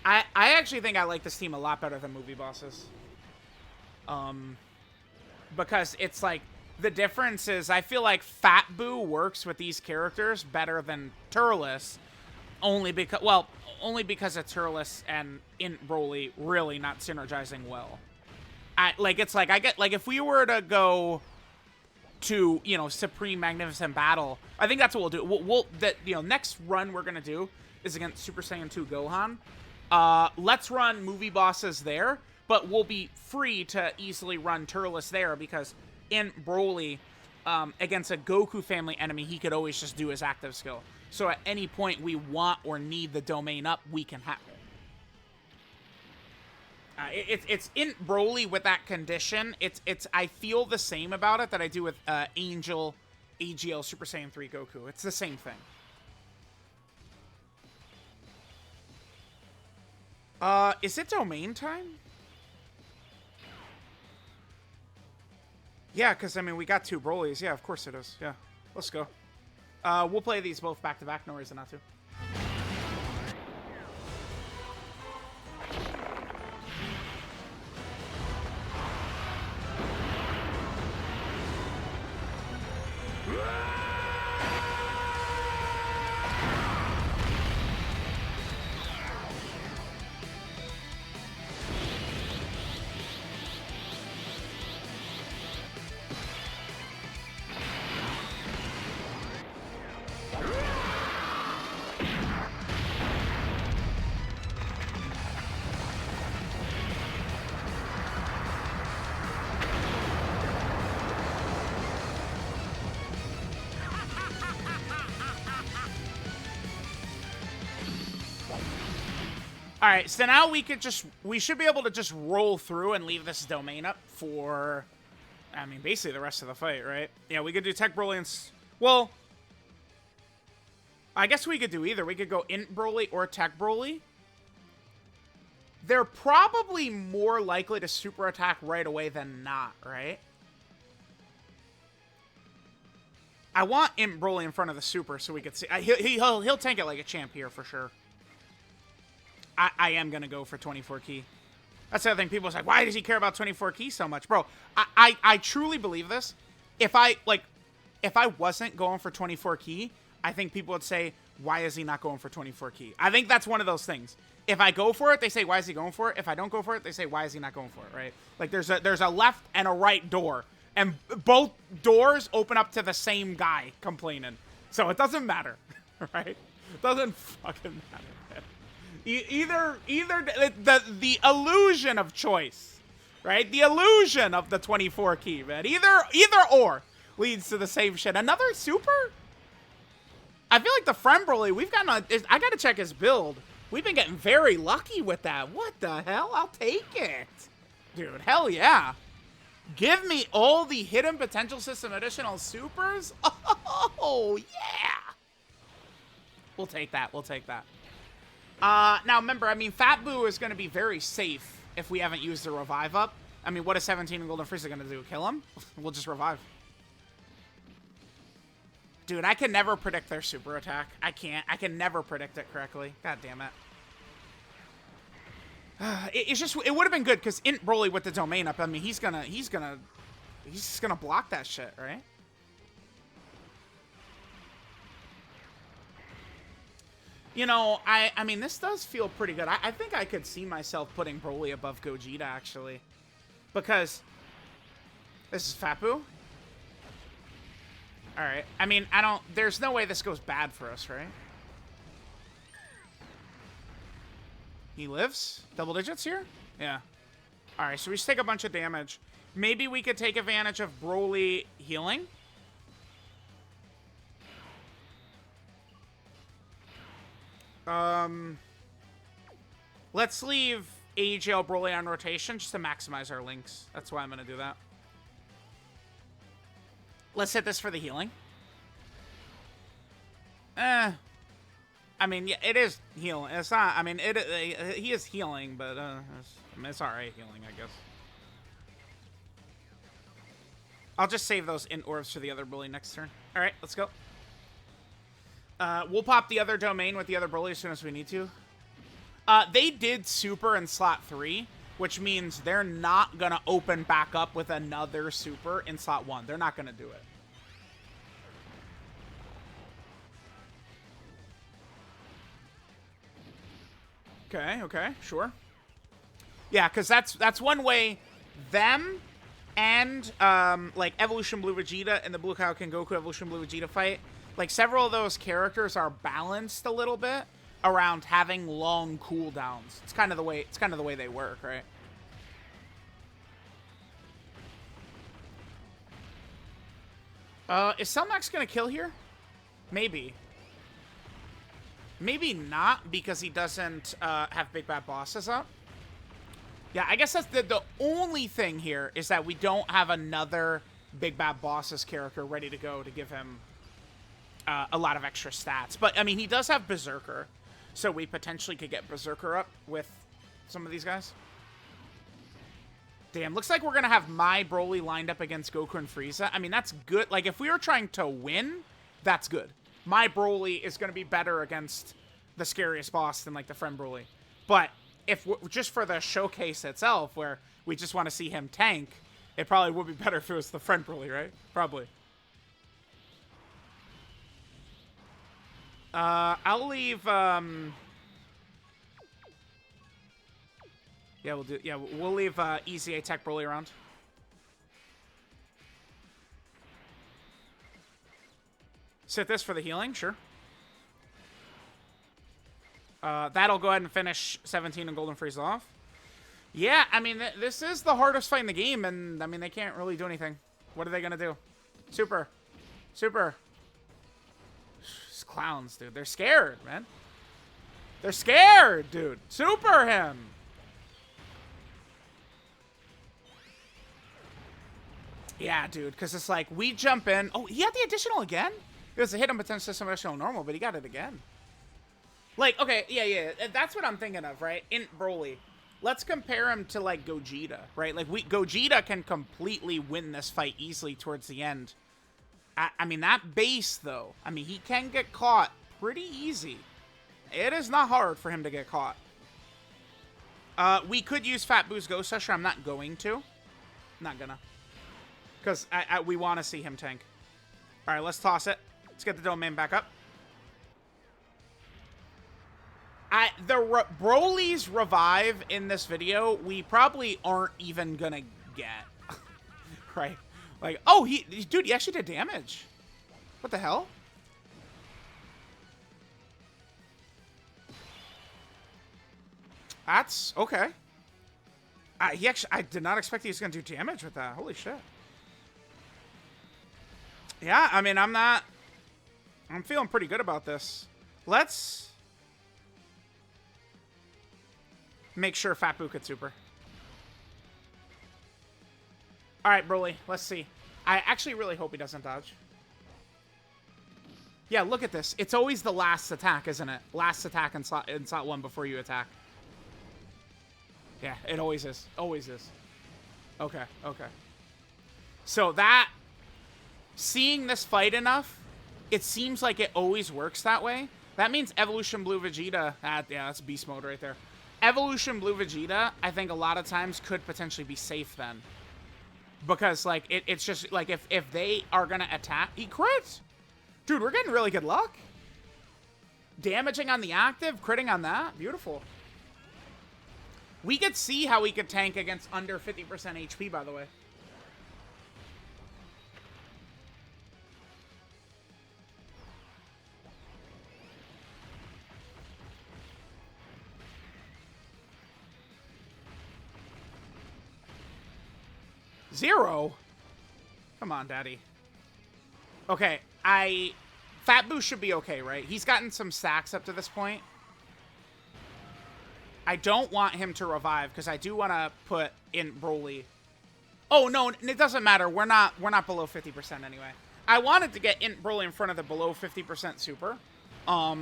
I actually think I like this team a lot better than movie bosses. Because it's like, the difference is I feel like Fat Boo works with these characters better than Turles. Only because of Turles and in BROLY really not synergizing well. I get, like, if we were to go to, you know, Supreme Magnificent Battle, I think that's what we'll do. Next run we're gonna do is against Super Saiyan 2 Gohan. Let's run movie bosses there, but we'll be free to easily run Turles there because in BROLY, against a Goku family enemy, he could always just do his active skill. So at any point we want or need the domain up, we can have it. It's in BROLY with that condition. I feel the same about it that I do with Angel, AGL, Super Saiyan 3 Goku. It's the same thing. Is it domain time? Yeah, because, I mean, we got 2 BROLYs. Yeah, of course it is. Yeah, let's go. We'll play these both back-to-back. No reason not to. All right, so now we should be able to just roll through and leave this domain up for, I mean, basically the rest of the fight, right? Yeah, we could do Tech Broly and, well, I guess we could do either. We could go INT Broly or Tech Broly. They're probably more likely to super attack right away than not, right? I want INT Broly in front of the super so we could see. He'll tank it like a champ here for sure. I am going to go for 24 key. That's the other thing. People are like, why does he care about 24 key so much? Bro, I truly believe this. If I wasn't going for 24 key, I think people would say, why is he not going for 24 key? I think that's one of those things. If I go for it, they say, why is he going for it? If I don't go for it, they say, why is he not going for it, right? Like, there's a left and a right door. And both doors open up to the same guy complaining. So it doesn't matter, right? It doesn't fucking matter. Either the illusion of choice, right? The illusion of the 24 key, man. Either or leads to the same shit. Another super? I feel like the friend Broly, I gotta check his build. We've been getting very lucky with that. What the hell? I'll take it. Dude, hell yeah. Give me all the hidden potential system additional supers. Oh, yeah. We'll take that. We'll take that. Now, remember, I mean, Fat Boo is going to be very safe if we haven't used the revive up. I mean, what is 17 and Golden Frieza going to do? Kill him? We'll just revive. Dude, I can never predict their super attack. I can't. I can never predict it correctly. God damn it. It would have been good because INT Broly with the domain up. I mean, he's just gonna block that shit, right? You know, I mean, this does feel pretty good. I think I could see myself putting Broly above Gogeta, actually. Because this is Fat Boo. Alright. I mean, there's no way this goes bad for us, right? He lives? Double digits here? Yeah. Alright, so we just take a bunch of damage. Maybe we could take advantage of Broly healing. Let's leave AGL Broly on rotation just to maximize our links. That's why I'm going to do that. Let's hit this for the healing. I mean, yeah, it is healing. It's not, I mean, he is healing, but it's alright healing, I guess. I'll just save those int orbs for the other Broly next turn. Alright, let's go. We'll pop the other domain with the other Broly as soon as we need to. They did super in slot 3, which means they're not going to open back up with another super in slot 1. They're not going to do it. Okay, sure. Yeah, because that's one way them and, like, Evolution Blue Vegeta and the Blue Kaioken Goku Evolution Blue Vegeta fight, like, several of those characters are balanced a little bit around having long cooldowns. It's kind of the way they work, right? Is Cellmax gonna kill here? Maybe. Maybe not, because he doesn't have Big Bad Bosses up. Yeah, I guess that's the only thing here is that we don't have another Big Bad Bosses character ready to go to give him a lot of extra stats. But, I mean, he does have Berserker, so we potentially could get Berserker up with some of these guys. Damn, looks like we're going to have my Broly lined up against Goku and Frieza. I mean, that's good. Like, if we were trying to win, that's good. My Broly is going to be better against the scariest boss than, like, the friend Broly. But if just for the showcase itself, where we just want to see him tank, it probably would be better if it was the friend Broly, right? Probably. I'll leave, yeah, we'll leave, Easy Tech Broly around. Sit this for the healing, sure. That'll go ahead and finish 17 and Golden Frieza off. Yeah, I mean, this is the hardest fight in the game, and, I mean, they can't really do anything. What are they gonna do? Super. Super. These clowns, dude. They're scared, man. They're scared, dude. Super him. Yeah, dude, because it's like, we jump in. Oh, he had the additional again? It was a hit on potential system additional normal, but he got it again. Like, okay, yeah. That's what I'm thinking of, right? In Broly. Let's compare him to, like, Gogeta, right? Like, Gogeta can completely win this fight easily towards the end. I mean, that base, though. I mean, he can get caught pretty easy. It is not hard for him to get caught. We could use Fat Boo's Ghost Usher. I'm not going to. Not gonna. Because we want to see him tank. All right, let's toss it. Let's get the domain back up. Broly's revive in this video, we probably aren't even gonna get. Right? Like, oh, dude, he actually did damage. What the hell? That's okay. I did not expect he was gonna do damage with that. Holy shit. Yeah, I mean, I'm feeling pretty good about this. Let's make sure Fat Boo could super. All right, Broly, let's see. I actually really hope he doesn't dodge. Yeah, look at this. It's always the last attack, isn't it? Last attack in slot 1 before you attack. Yeah, it always is. Always is. Okay. So that... Seeing this fight enough, it seems like it always works that way. That means Evolution Blue Vegeta... yeah, that's beast mode right there. Evolution Blue Vegeta, I think a lot of times could potentially be safe then. Because, like, it's just, like, if they are going to attack... He crits! Dude, we're getting really good luck. Damaging on the active, critting on that. Beautiful. We could see how we could tank against under 50% HP, by the way. Zero? Come on, daddy. Okay, Fat Boo should be okay, right? He's gotten some stacks up to this point. I don't want him to revive, because I do want to put in Broly. Oh, no, it doesn't matter. We're not below 50% anyway. I wanted to get in Broly in front of the below 50% super. I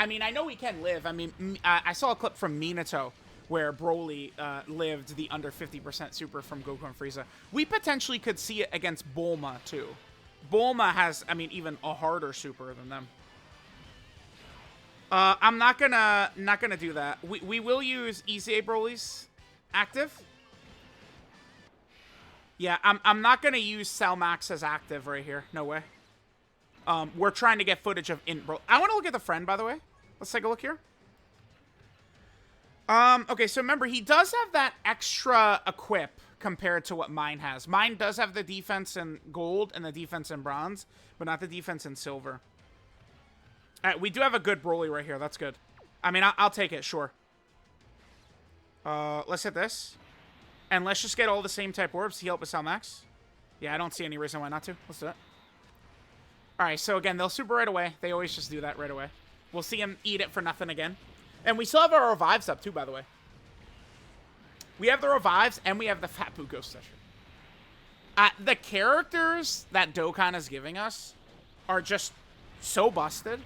mean, I know we can live. I mean, I saw a clip from Minato where Broly lived the under 50% super from Goku and Frieza. We potentially could see it against Bulma, too. Bulma has, I mean, even a harder super than them. I'm not gonna do that. We will use EZA Broly's active. Yeah, I'm not gonna use Cell Max as active right here. No way. We're trying to get footage of INT Broly. I want to look at the friend, by the way. Let's take a look here. Okay, so remember, he does have that extra equip compared to what mine has. Mine does have the defense in gold and the defense in bronze, but not the defense in silver. All right, we do have a good Broly right here. That's good. I mean, I'll take it, sure. Let's hit this. And let's just get all the same type orbs to heal up with Cell Max. Yeah, I don't see any reason why not to. Let's do it. All right, so again, they'll super right away. They always just do that right away. We'll see him eat it for nothing again. And we still have our revives up, too, by the way. We have the revives, and we have the Fat Boo Ghost Session. The characters that Dokkan is giving us are just so busted.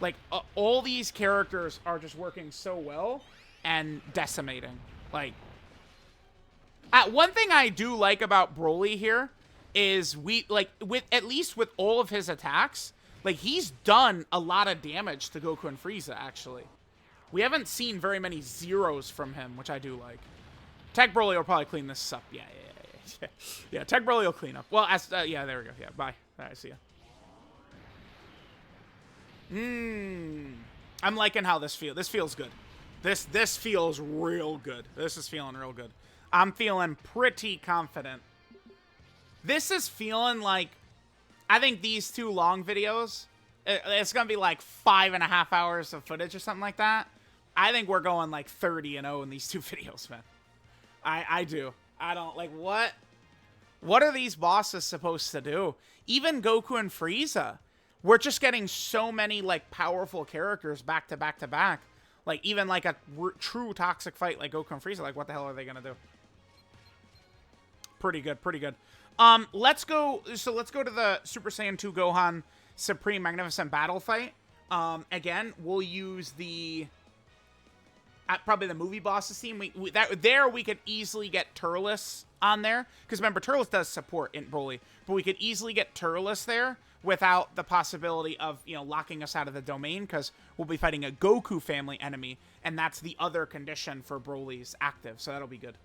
Like all these characters are just working so well and decimating. Like, one thing I do like about Broly here is at least with all of his attacks, like, he's done a lot of damage to Goku and Frieza, actually. We haven't seen very many zeros from him, which I do like. Tech Broly will probably clean this up. Yeah. Yeah, Tech Broly will clean up. Well, yeah, there we go. Yeah, bye. All right, see ya. I'm liking how this feels. This feels good. This feels real good. This is feeling real good. I'm feeling pretty confident. This is feeling like, I think these two long videos, it's going to be like 5.5 hours of footage or something like that. I think we're going like 30-0 in these two videos, man. I do. I don't, like, what are these bosses supposed to do? Even Goku and Frieza. we're just getting so many, like, powerful characters back to back to back. Like, even, like, a true toxic fight like Goku and Frieza, like, what the hell are they gonna do? Pretty good, pretty good. Let's go to the Super Saiyan 2 Gohan Supreme Magnificent Battle fight. Again, we'll use the... probably the movie bosses team. We could easily get Turles on there. Because remember, Turles does support in BROLY. But we could easily get Turles there without the possibility of, you know, locking us out of the domain. Because we'll be fighting a Goku family enemy. And that's the other condition for BROLY's active. So that'll be good.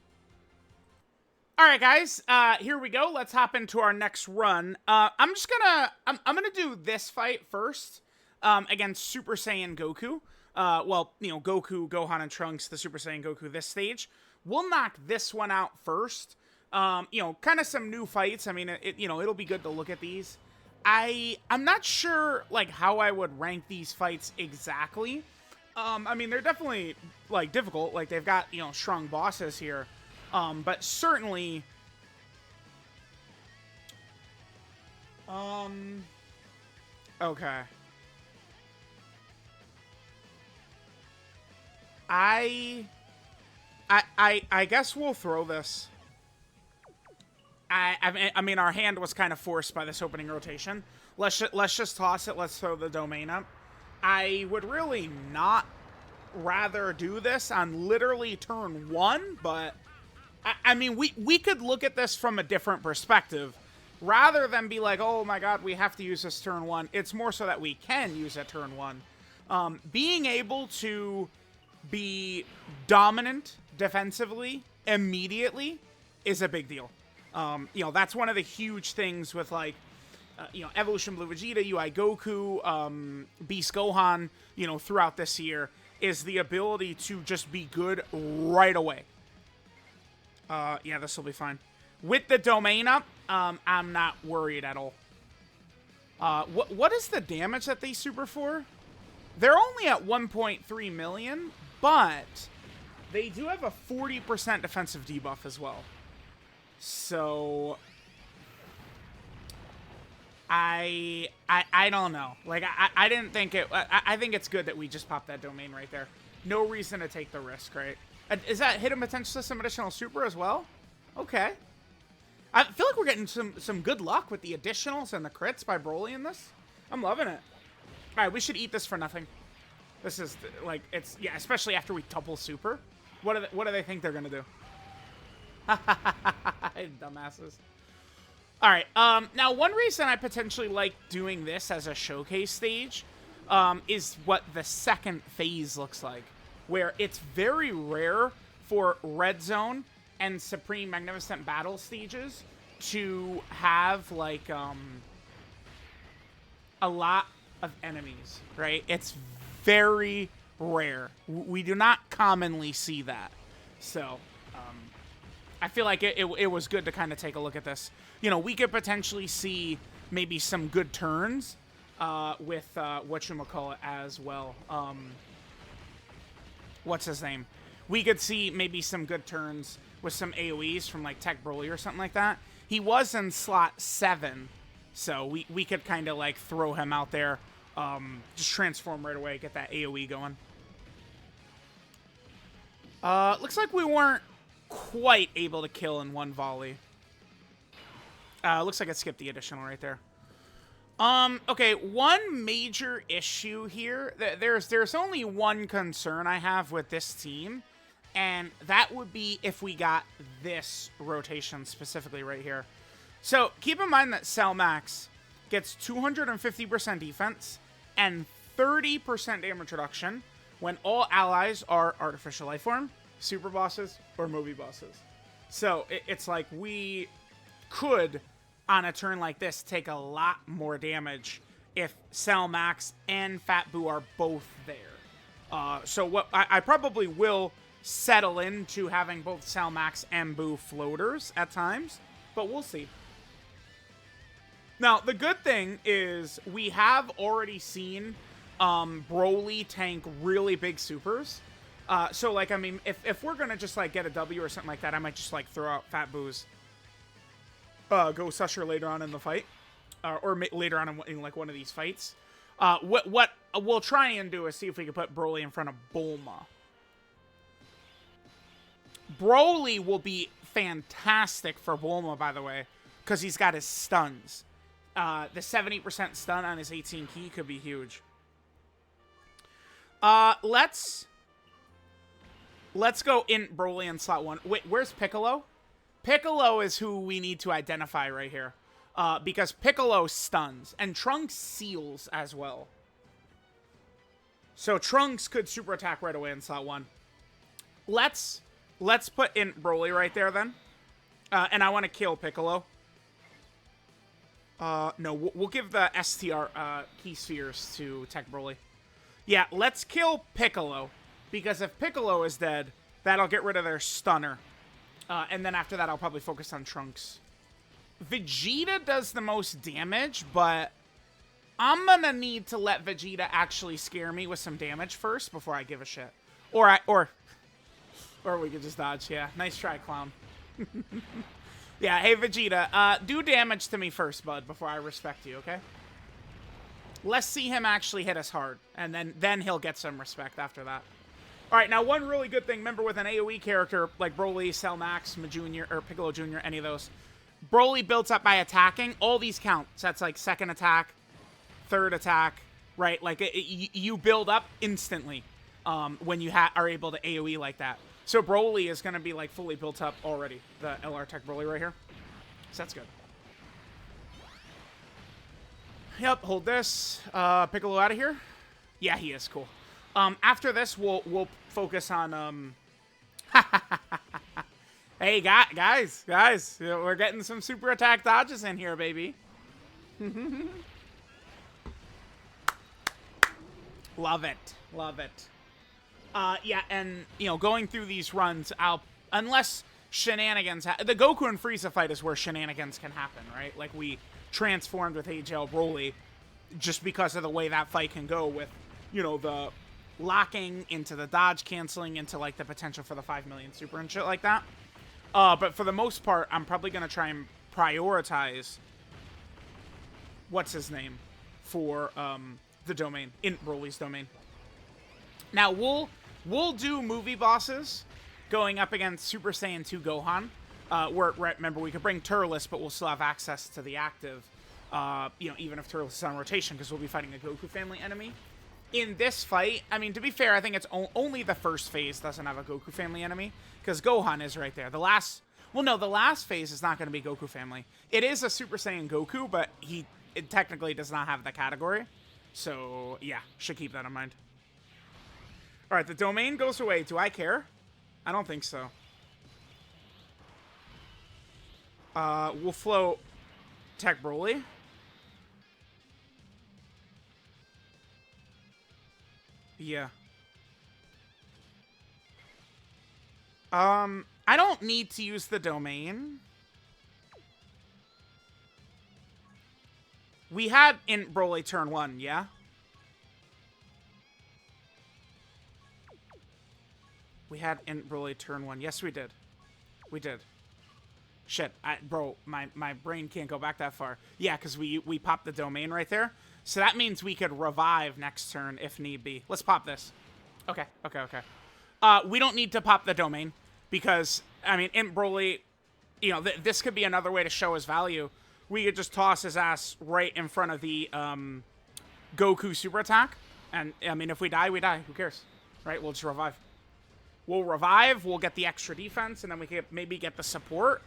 Alright, guys. Here we go. Let's hop into our next run. I'm gonna do this fight first. Against Super Saiyan Goku. Well, you know, Goku, Gohan, and Trunks, the Super Saiyan Goku this stage. We'll knock this one out first. You know, kind of some new fights. I mean, you know, it'll be good to look at these. I'm not sure, like, how I would rank these fights exactly. I mean, they're definitely, like, difficult. Like, they've got, you know, strong bosses here. But certainly... Okay. I guess we'll throw this. I mean, our hand was kind of forced by this opening rotation. Let's just toss it. Let's throw the domain up. I would really not rather do this on literally turn 1, but I mean, we could look at this from a different perspective. Rather than be like, oh my god, we have to use this turn 1. It's more so that we can use it turn 1. Being able to be dominant defensively immediately is a big deal. You know, that's one of the huge things with, like, you know, Evolution Blue Vegeta, UI Goku, Beast Gohan, you know, throughout this year, is the ability to just be good right away. Yeah, this will be fine. With the domain up, I'm not worried at all. What is the damage that they super for? They're only at 1.3 million, but they do have a 40% defensive debuff as well. So I don't know. Like, I didn't think it... I think it's good that we just popped that domain right there. No reason to take the risk, right? Is that Hidden Potential System Additional Super as well? Okay. I feel like we're getting some good luck with the additionals and the crits by BROLY in this. I'm loving it. Alright, we should eat this for nothing. This is, like, it's... Yeah, especially after we double super. What do they think they're gonna do? Dumbasses. Alright, now one reason I potentially like doing this as a showcase stage is what the second phase looks like. Where it's very rare for Red Zone and Supreme Magnificent Battle stages to have, like, a lot of enemies, right? It's very rare. We do not commonly see that. So, I feel like it was good to kind of take a look at this. You know, we could potentially see maybe some good turns with whatchamacallit as well. What's his name? We could see maybe some good turns with some AoEs from, like, Tech BROLY or something like that. He was in slot 7, so we could kind of, like, throw him out there. Just transform right away, get that AoE going. Looks like we weren't quite able to kill in one volley. Looks like it skipped the additional right there. Okay, one major issue here. There's only one concern I have with this team, and that would be if we got this rotation specifically right here. So, keep in mind that Cell Max gets 250% defense and 30% damage reduction when all allies are artificial life form, super bosses, or movie bosses. So, it's like we could, on a turn like this, take a lot more damage if Cell Max and Fat Boo are both there. So what I probably will settle into having both Cell Max and Boo floaters at times, but we'll see. Now, the good thing is we have already seen BROLY tank really big supers. So, like, I mean, if we're going to just, like, get a W or something like that, I might just, like, throw out Fat Boo's Ghost Usher later on in the fight. later on in like one of these fights. What we'll try and do is see if we can put Broly in front of Bulma. Broly will be fantastic for Bulma, by the way, because he's got his stuns. The 70% stun on his 18 key could be huge. Let's go in Broly in slot 1. Wait, where's Piccolo? Piccolo is who we need to identify right here. Because Piccolo stuns, and Trunks seals as well. So Trunks could super attack right away in slot 1. Let's put in Broly right there then. And I want to kill Piccolo. No, we'll give the STR key spheres to Tech Broly. Yeah, let's kill Piccolo. Because if Piccolo is dead, that'll get rid of their stunner. And then after that, I'll probably focus on Trunks. Vegeta does the most damage, but I'm gonna need to let Vegeta actually scare me with some damage first before I give a shit. Or we could just dodge. Yeah, nice try, clown. Yeah, hey Vegeta, do damage to me first, bud, before I respect you, okay? Let's see him actually hit us hard, and then he'll get some respect after that. All right, now one really good thing, remember with an AoE character like Broly, Cell Max, Jr., or Piccolo Jr., any of those, Broly builds up by attacking. All these count. So that's like second attack, third attack, right? Like you build up instantly when you are able to AoE like that. So Broly is going to be like fully built up already. The LR Tech Broly right here. So that's good. Yep, hold this. Piccolo out of here. Yeah, he is cool. After this, we'll focus on Hey, guys, we're getting some super attack dodges in here, baby. Love it. Yeah, and, going through these runs, unless shenanigans, the Goku and Frieza fight is where shenanigans can happen, right? Like, we transformed with HL Broly just because of the way that fight can go with, the locking into the dodge canceling into, like, the potential for the 5 million super and shit like that. But for the most part, I'm probably going to try and prioritize what's his name for the domain, in Broly's domain. Now, we'll do movie bosses going up against Super Saiyan 2 Gohan. Remember, we could bring Turles, but we'll still have access to the active, even if Turles is on rotation, because we'll be fighting a Goku family enemy. In this fight, I mean, to be fair, I think it's only the first phase doesn't have a Goku family enemy, because Gohan is right there. The last phase is not going to be Goku family. It is a Super Saiyan Goku, but it technically does not have the category. So, yeah, should keep that in mind. All right, the domain goes away. Do I care? I don't think so. We'll float Tech Broly. Yeah. I don't need to use the domain. We had in Broly turn 1, yeah? We had in Broly turn 1. Yes, we did. We did. Shit, bro, my brain can't go back that far. Yeah, because we popped the domain right there. So that means we could revive next turn if need be. Let's pop this. Okay. We don't need to pop the domain because, I mean, in Broly, this could be another way to show his value. We could just toss his ass right in front of the Goku super attack. And, I mean, if we die, we die. Who cares? Right? We'll just revive. We'll revive. We'll get the extra defense, and then we can maybe get the support.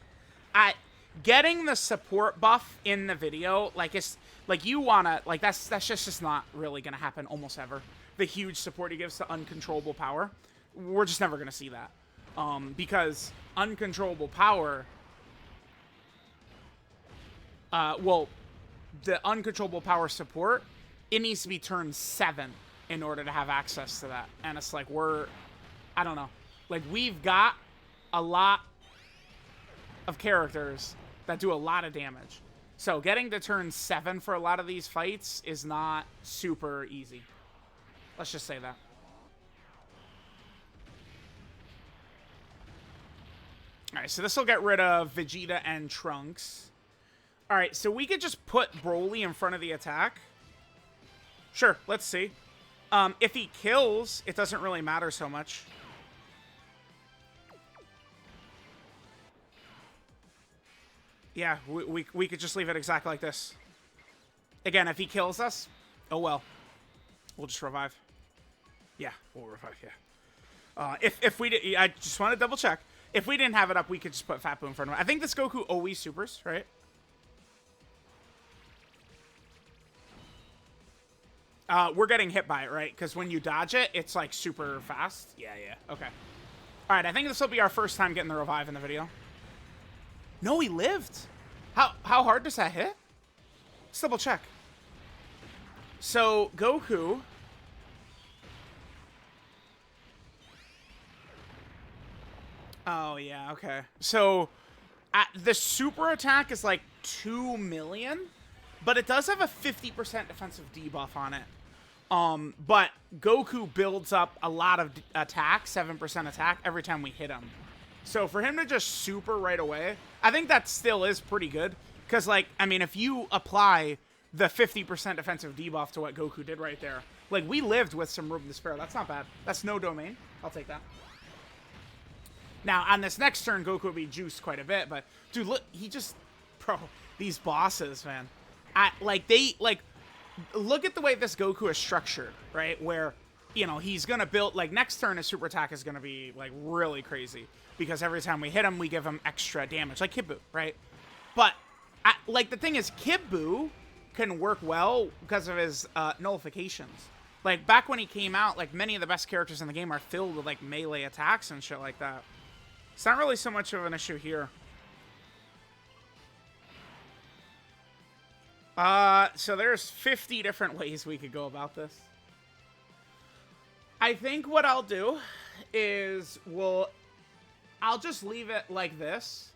Getting the support buff in the video, like, it's like you wanna, like, that's just not really gonna happen almost ever. The huge support he gives to uncontrollable power, we're just never gonna see that, because uncontrollable power, the uncontrollable power support, it needs to be turn 7 in order to have access to that, and it's like I don't know, like, we've got a lot of characters that do a lot of damage. So getting to turn 7 for a lot of these fights is not super easy. Let's just say that. Alright, so this will get rid of Vegeta and Trunks. All right, so we could just put Broly in front of the attack. Sure, let's see. If he kills, it doesn't really matter so much. Yeah, we could just leave it exactly like this. Again, if he kills us, oh well. We'll just revive. Yeah, we'll revive, yeah. If we did, I just want to double check. If we didn't have it up, we could just put Fat Boo in front of him. I think this Goku always supers, right? We're getting hit by it, right? Because when you dodge it, it's like super fast. Yeah, yeah. Okay. All right, I think this will be our first time getting the revive in the video. No, he lived. How hard does that hit? Let's double check. So Goku. Oh yeah, okay. So the super attack is like 2 million, but it does have a 50% defensive debuff on it. But Goku builds up a lot of attack, 7% attack every time we hit him. So for him to just super right away, I think that still is pretty good. Because, like, I mean, if you apply the 50% defensive debuff to what Goku did right there, like, we lived with some room to spare. That's not bad. That's no domain. I'll take that. Now, on this next turn, Goku will be juiced quite a bit. But, dude, look, he just... Bro, these bosses, man. Look at the way this Goku is structured, right? Where, you know, he's going to build... Like, next turn, his super attack is going to be, like, really crazy. Because every time we hit him, we give him extra damage. Like Kid Buu, right? But, like, the thing is, Kid Buu can work well because of his nullifications. Like, back when he came out, like, many of the best characters in the game are filled with, like, melee attacks and shit like that. It's not really so much of an issue here. So there's 50 different ways we could go about this. I think what I'll do is I'll just leave it like this.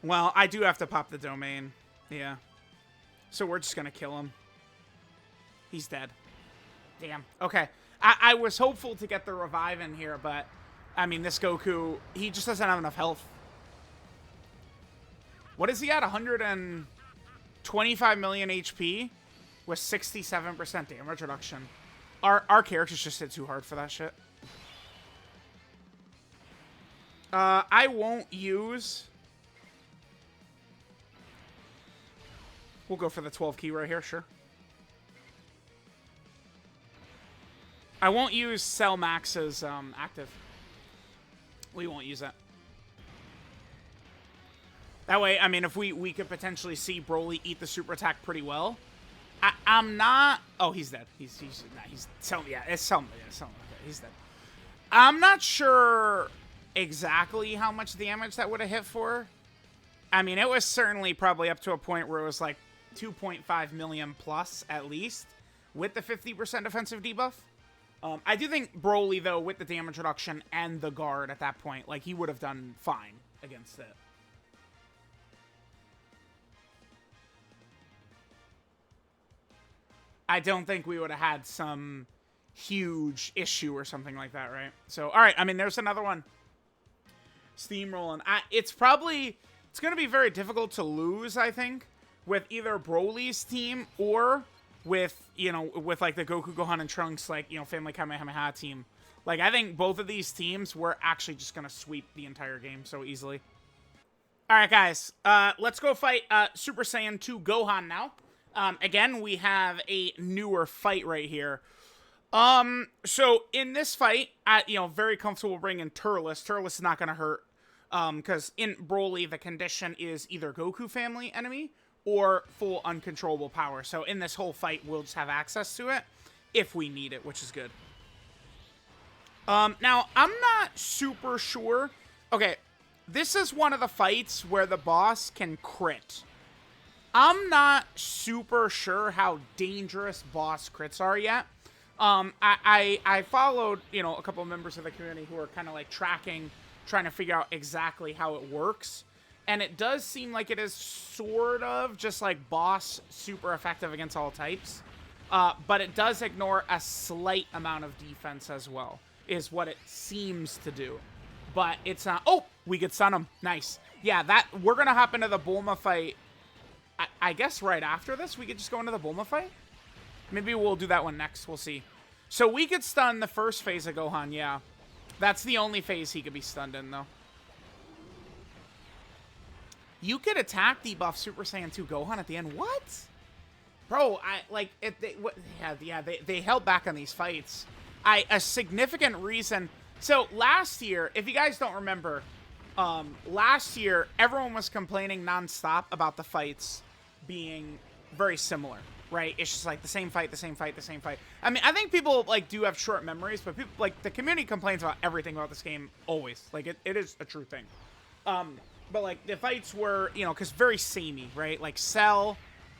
Well, I do have to pop the domain. Yeah. So we're just gonna kill him. He's dead. Damn. Okay. I was hopeful to get the revive in here, but I mean, this Goku, he just doesn't have enough health. What is he at? 125 million HP with 67% damage reduction. Our characters just hit too hard for that shit. I won't use... We'll go for the 12 key right here, sure. I won't use Cell Max's active. We won't use that. That way, I mean, if we could potentially see Broly eat the super attack pretty well. I'm not... Oh, he's dead. He's Selma. Yeah, it's Selma. Yeah, Selma. Okay, he's dead. I'm not sure exactly how much damage that would have hit for. I mean, it was certainly probably up to a point where it was like 2.5 million plus at least with the 50% defensive debuff. I do think Broly, though, with the damage reduction and the guard at that point, like, he would have done fine against it. I don't think we would have had some huge issue or something like that, right? So, all right, I mean, there's another one. Steamrolling. It's going to be very difficult to lose, I think, with either Broly's team or with, you know, with, like, the Goku, Gohan, and Trunks, like, you know, Family Kamehameha team. Like, I think both of these teams were actually just going to sweep the entire game so easily. All right, guys. Let's go fight Super Saiyan 2 Gohan now. Again, we have a newer fight right here. So in this fight, you know, very comfortable bringing Turles. Turles is not going to hurt. Because in Broly, the condition is either Goku family enemy or full uncontrollable power. So in this whole fight, we'll just have access to it if we need it, which is good. Now, I'm not super sure. Okay, this is one of the fights where the boss can crit. I'm not super sure how dangerous boss crits are yet. I followed, you know, a couple of members of the community who are kind of like tracking, trying to figure out exactly how it works. And it does seem like it is sort of just like boss super effective against all types. But it does ignore a slight amount of defense as well, is what it seems to do. but it's not. Oh, we could stun him. Nice. Yeah, that we're gonna hop into the Bulma fight. I guess right after this, we could just go into the Bulma fight. Maybe we'll do that one next. We'll see. So we could stun the first phase of Gohan. Yeah, that's the only phase he could be stunned in, though. You could attack debuff Super Saiyan 2 Gohan at the end. What? Bro, they held back on these fights. A significant reason. So last year, if you guys don't remember, last year everyone was complaining nonstop about the fights being very similar, right? It's just like the same fight, the same fight, the same fight. I mean, I think people like do have short memories, but people like the community complains about everything about this game always. Like it is a true thing. But like the fights were, you know, because very samey, right? Like Cell,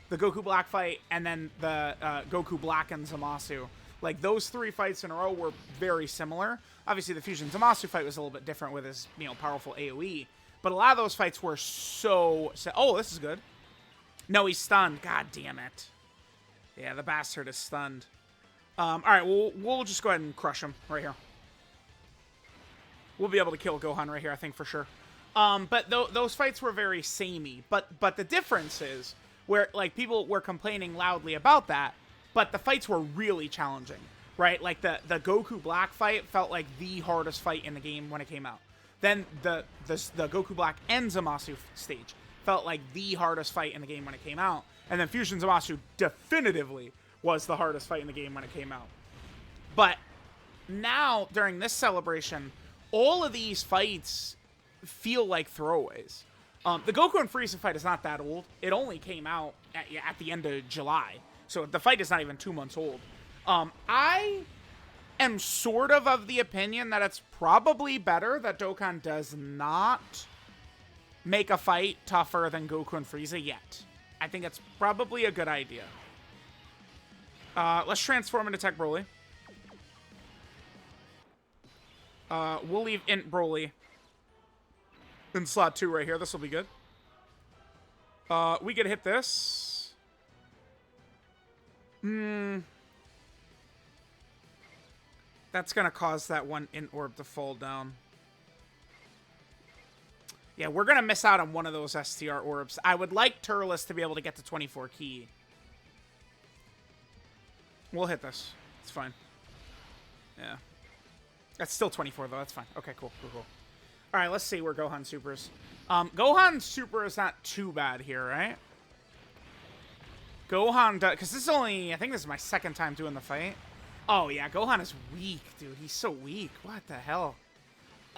the Goku Black fight, and then the Goku Black and Zamasu. Like those 3 fights in a row were very similar. Obviously, the Fusion Zamasu fight was a little bit different with his, you know, powerful AOE. But a lot of those fights were so. Oh, this is good. No, he's stunned. God damn it. Yeah, the bastard is stunned. All right, we'll just go ahead and crush him right here. We'll be able to kill Gohan right here, I think, for sure. But those fights were very samey. But the difference is where like people were complaining loudly about that, but the fights were really challenging, right? Like the Goku Black fight felt like the hardest fight in the game when it came out. Then the Goku Black and Zamasu stage felt like the hardest fight in the game when it came out. And then Fusion Zamasu definitively was the hardest fight in the game when it came out. But now, during this celebration, all of these fights feel like throwaways. The Goku and Frieza fight is not that old. It only came out at the end of July. So the fight is not even 2 months old. I am sort of the opinion that it's probably better that Dokkan does not make a fight tougher than Goku and Frieza yet. I think it's probably a good idea. Let's transform into Tech BROLY. We'll leave INT BROLY in slot 2 right here. This will be good. We could hit this. That's going to cause that one INT orb to fall down. Yeah, we're going to miss out on one of those STR orbs. I would like Turles to be able to get to 24 key. We'll hit this. It's fine. Yeah. That's still 24, though. That's fine. Okay, cool. All right, let's see where Gohan supers. Gohan super is not too bad here, right? Gohan does... Because this is only... I think this is my second time doing the fight. Oh, yeah. Gohan is weak, dude. He's so weak. What the hell?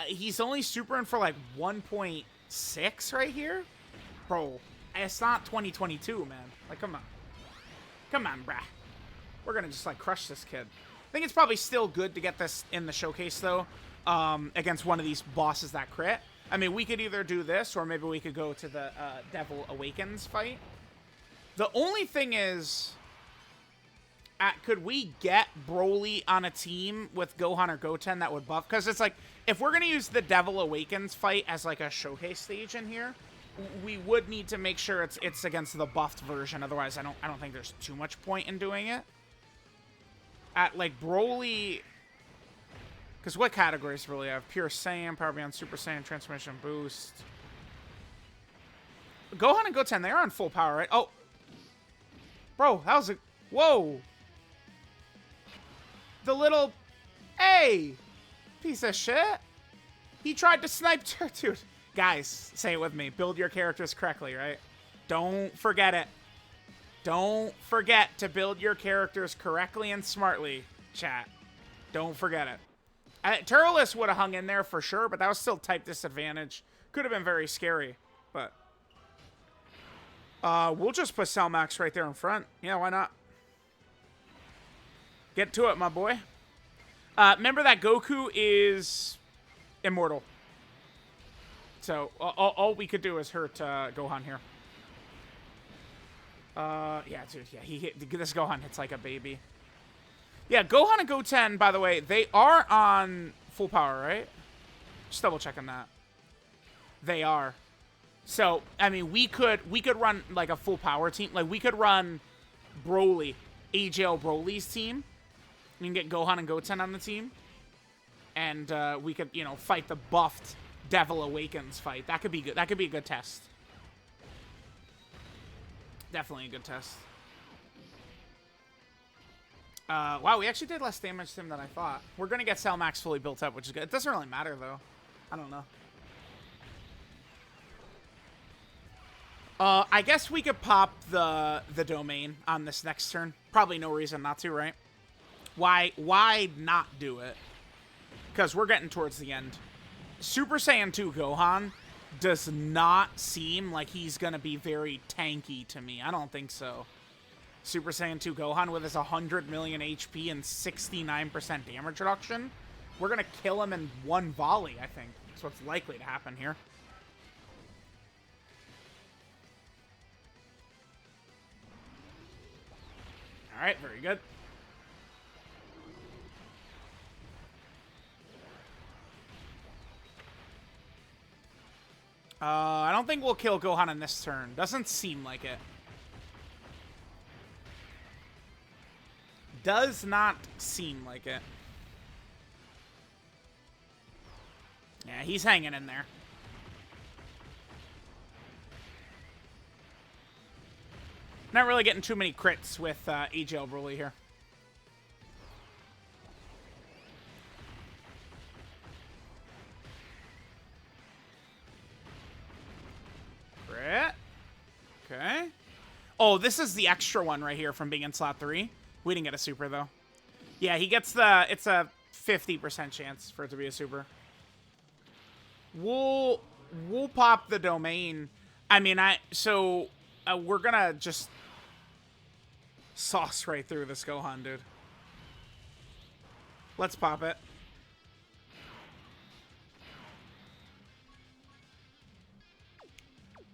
He's only supering for, like, 1.6 right here? Bro, it's not 2022, man. Like, come on. Come on, brah. We're going to just, like, crush this kid. I think it's probably still good to get this in the showcase, though, against one of these bosses that crit. I mean, we could either do this, or maybe we could go to the Devil Awakens fight. The only thing is, could we get BROLY on a team with Gohan or Goten that would buff? Because it's like, if we're going to use the Devil Awakens fight as like a showcase stage in here, we would need to make sure it's against the buffed version. Otherwise, I don't think there's too much point in doing it. At like BROLY, because what categories really have? Pure Saiyan, Power Beyond Super Saiyan, Transformation Boost. Gohan and Goten, they are on full power, right? Oh, bro, that was a... Whoa. The little... Hey! Piece of shit. He tried to snipe... Dude, guys, say it with me. Build your characters correctly, right? Don't forget it. Don't forget to build your characters correctly and smartly, chat. Don't forget it. Turles would have hung in there for sure, but that was still type disadvantage. Could have been very scary, but... we'll just put Cellmax right there in front. Yeah, why not? Get to it, my boy. Remember that Goku is immortal. So, all we could do is hurt Gohan here. Yeah, dude, yeah, this Gohan hits like a baby. Yeah, Gohan and Goten, by the way, they are on full power, right? Just double checking that. They are. So, I mean, we could run like a full power team. Like, we could run BROLY, AJL BROLY's team. You can get Gohan and Goten on the team. and we could, you know, fight the buffed Devil Awakens fight. That could be good. That could be a good test. Definitely a good test. Wow, we actually did less damage to him than I thought. We're gonna get Cell Max fully built up, which is good. It doesn't really matter though. I don't know. I guess we could pop the domain on this next turn. Probably no reason not to, right? Why not do it? Because we're getting towards the end. Super Saiyan 2 Gohan does not seem like he's going to be very tanky to me. I don't think so. Super Saiyan 2 Gohan with his 100 million HP and 69% damage reduction. We're going to kill him in one volley, I think. That's what's likely to happen here. All right, very good. I don't think we'll kill Gohan in this turn. Doesn't seem like it. Does not seem like it. Yeah, he's hanging in there. Not really getting too many crits with AGL BROLY here. Crit. Okay. Oh, this is the extra one right here from being in slot 3. We didn't get a super, though. Yeah, he gets the... It's a 50% chance for it to be a super. We'll pop the domain. I mean, we're gonna just sauce right through this Gohan, dude. Let's pop it.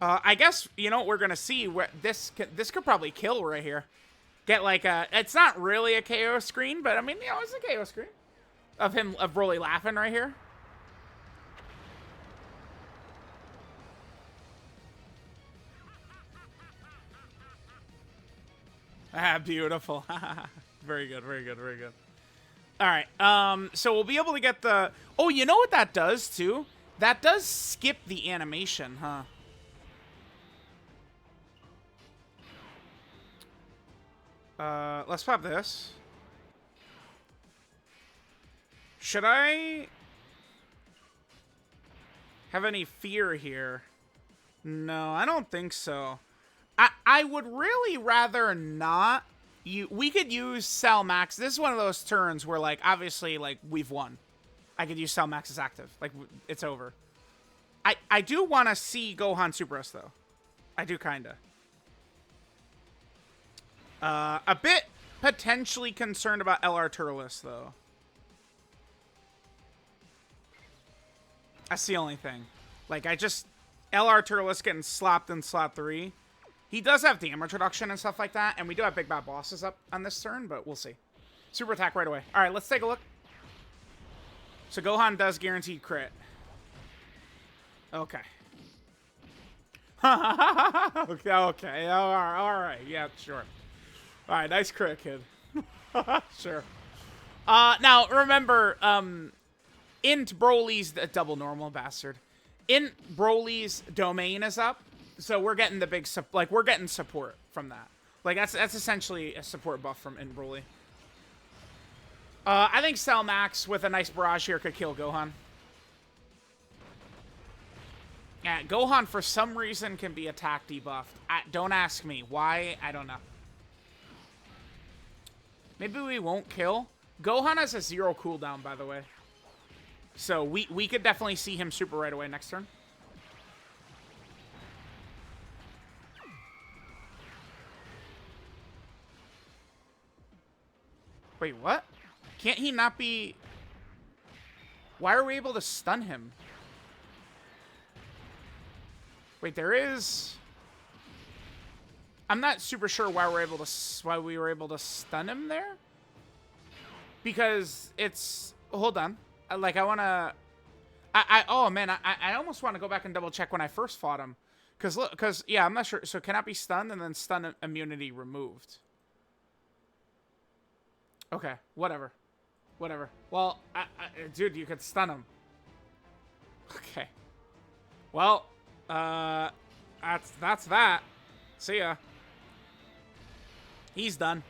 I guess, you know what we're gonna see? Where this could probably kill right here. Get like a... It's not really a KO screen, but I mean, you know, it's a KO screen. Of BROLY laughing right here. Ah, beautiful. Very good, very good, very good. All right, so we'll be able to get the... Oh, you know what that does, too? That does skip the animation, huh? Let's pop this. Should I have any fear here? No, I don't think so. I would really rather not. We could use Cell Max. This is one of those turns where, like, obviously, like, we've won. I could use Cell Max as active. Like, it's over. I do want to see Gohan Super S, though. I do, kind of. A bit potentially concerned about LR Turles, though. That's the only thing. Like, LR Turles getting slopped in slot 3. He does have damage reduction and stuff like that, and we do have big bad bosses up on this turn, but we'll see. Super attack right away. All right, let's take a look. So Gohan does guaranteed crit. Okay. okay. All right. Yeah, sure. All right, nice crit, kid. Sure. Now, remember, INT BROLY's double normal bastard. INT BROLY's domain is up, so we're getting the big we're getting support from that. Like that's essentially a support buff from INT BROLY. I think Cell Max with a nice barrage here could kill Gohan. Yeah, Gohan for some reason can be attack debuffed. Don't ask me why. I don't know. Maybe we won't kill. Gohan has a 0 cooldown, by the way. So we could definitely see him super right away next turn. Wait, what? Can't he not be... Why are we able to stun him? Wait, there is... I'm not super sure why we were able to stun him there. Because it's... Hold on. Like, I want to... Oh, man, I almost want to go back and double check when I first fought him. Because, yeah, I'm not sure. So, cannot be stunned and then stun immunity removed. Okay, whatever. Whatever. Well, dude, you could stun him. Okay. Well, that's that. See ya. He's done.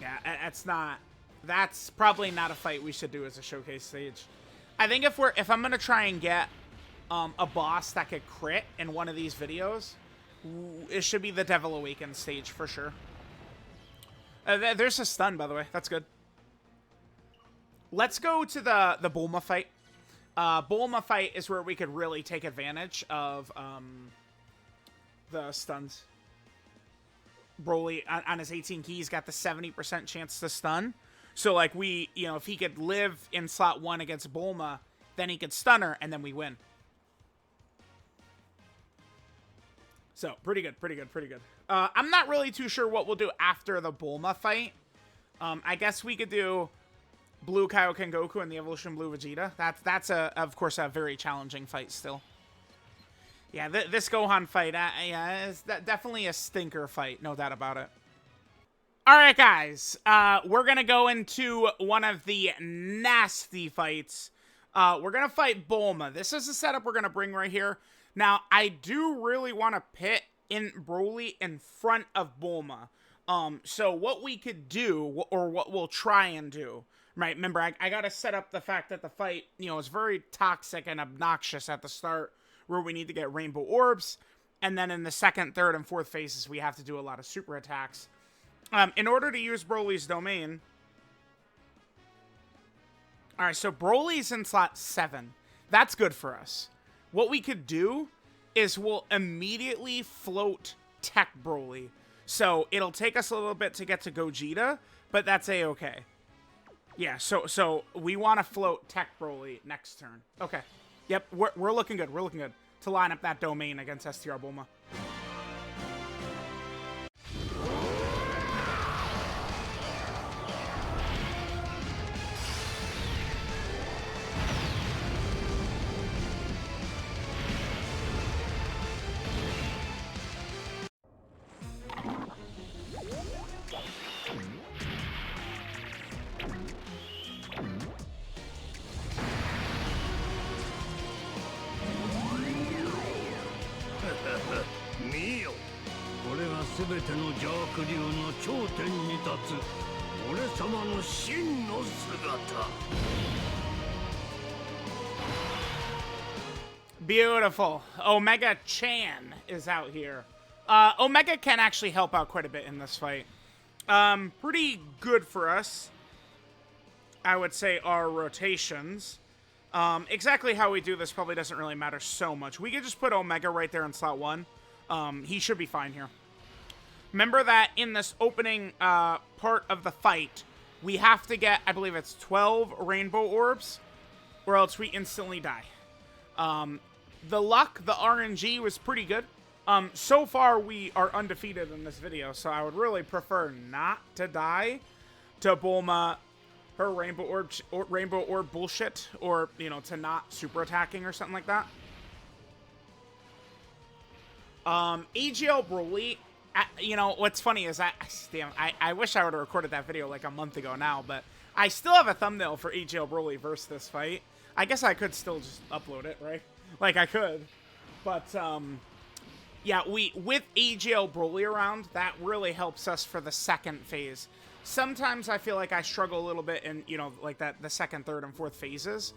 Yeah, that's probably not a fight we should do as a showcase stage. I think if I'm gonna try and get a boss that could crit in one of these videos, it should be the Devil Awakens stage for sure. There's a stun, by the way. That's good. Let's go to the Bulma fight. Bulma fight is where we could really take advantage of the stuns. Broly on his 18 keys got the 70% chance to stun. So like if he could live in slot 1 against Bulma, then he could stun her and then we win. So pretty good, pretty good, pretty good. I'm not really too sure what we'll do after the Bulma fight. I guess we could do Blue Kaioken Goku and the Evolution Blue Vegeta. That's of course a very challenging fight still. Yeah, this Gohan fight, yeah, is definitely a stinker fight, no doubt about it. All right, guys, we're gonna go into one of the nasty fights. We're gonna fight Bulma. This is the setup we're gonna bring right here. Now, I do really want to pit in Broly in front of Bulma. So what we could do, or what we'll try and do, right? Remember, I gotta set up the fact that the fight, is very toxic and obnoxious at the start, where we need to get rainbow orbs, and then in the second, third, and fourth phases, we have to do a lot of super attacks. In order to use Broly's domain... Alright, so Broly's in slot 7. That's good for us. What we could do is we'll immediately float Tech Broly. So it'll take us a little bit to get to Gogeta, but that's A-okay. Yeah, so we want to float Tech Broly next turn. Okay. Yep, we're looking good. We're looking good to line up that domain against STR Bulma. Beautiful. Omega Chan is out here. Omega can actually help out quite a bit in this fight. Pretty good for us. I would say our rotations. Exactly how we do this probably doesn't really matter so much. We could just put Omega right there in slot 1. He should be fine here. Remember that in this opening part of the fight, we have to get, I believe it's 12 rainbow orbs, or else we instantly die. The luck, the RNG was pretty good. So far, we are undefeated in this video, so I would really prefer not to die to Bulma, her rainbow orb bullshit, or, to not super attacking or something like that. AGL Broly, what's funny is I wish I would have recorded that video like a month ago now, but I still have a thumbnail for AGL Broly versus this fight. I guess I could still just upload it, right? Like, I could. But, yeah, with AGL Broly around, that really helps us for the second phase. Sometimes I feel like I struggle a little bit in, like the second, third, and fourth phases,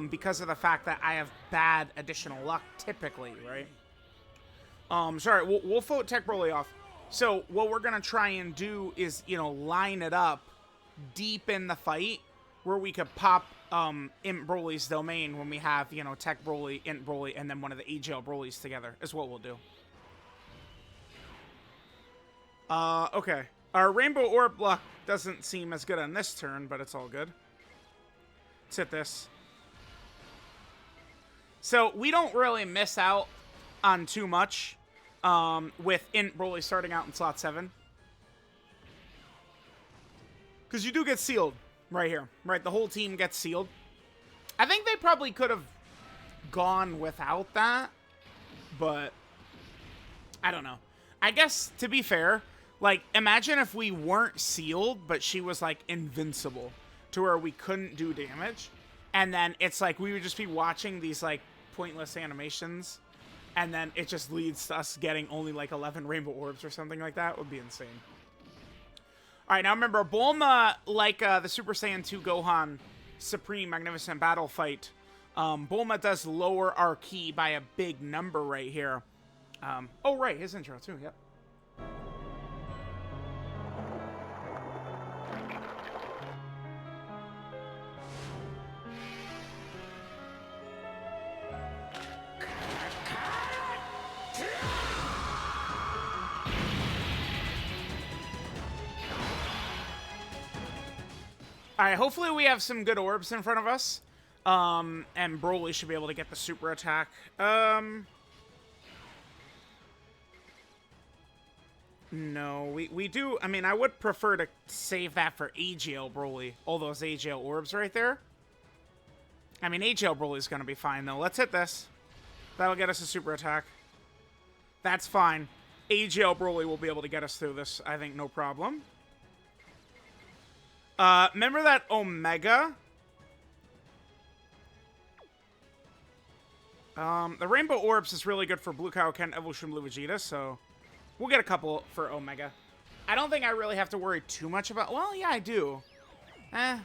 because of the fact that I have bad additional luck, typically, right? Sorry, we'll float Tech Broly off. So, what we're gonna try and do is, line it up deep in the fight, where we could pop Int Broly's domain when we have, Tech Broly, Int Broly, and then one of the AGL Brolys together, is what we'll do. Okay. Our Rainbow Orb luck doesn't seem as good on this turn, but it's all good. Let's hit this. So, we don't really miss out on too much with Int Broly starting out in slot 7. Because you do get sealed. Right here, right? The whole team gets sealed. I think they probably could have gone without that, but I don't know. I guess, to be fair, Like, imagine if we weren't sealed, but she was, like, invincible to where we couldn't do damage. And then it's like we would just be watching these, like, pointless animations. And then it just leads to us getting only, like, 11 rainbow orbs or something like that. It would be insane. All right, now remember, Bulma, like the Super Saiyan 2 Gohan Supreme Magnificent Battle fight, Bulma does lower our ki by a big number right here. Oh, right, his intro, too, yep. Alright, hopefully we have some good orbs in front of us. And Broly should be able to get the super attack. No, we do. I mean, I would prefer to save that for AGL Broly. All those AGL orbs right there. I mean, AGL Broly's going to be fine, though. Let's hit this. That'll get us a super attack. That's fine. AGL Broly will be able to get us through this, I think, no problem. Remember that Omega? The Rainbow Orbs is really good for Blue Kaioken, Evolution Blue Vegeta, so we'll get a couple for Omega. I don't think I really have to worry too much about... Well, yeah, I do. I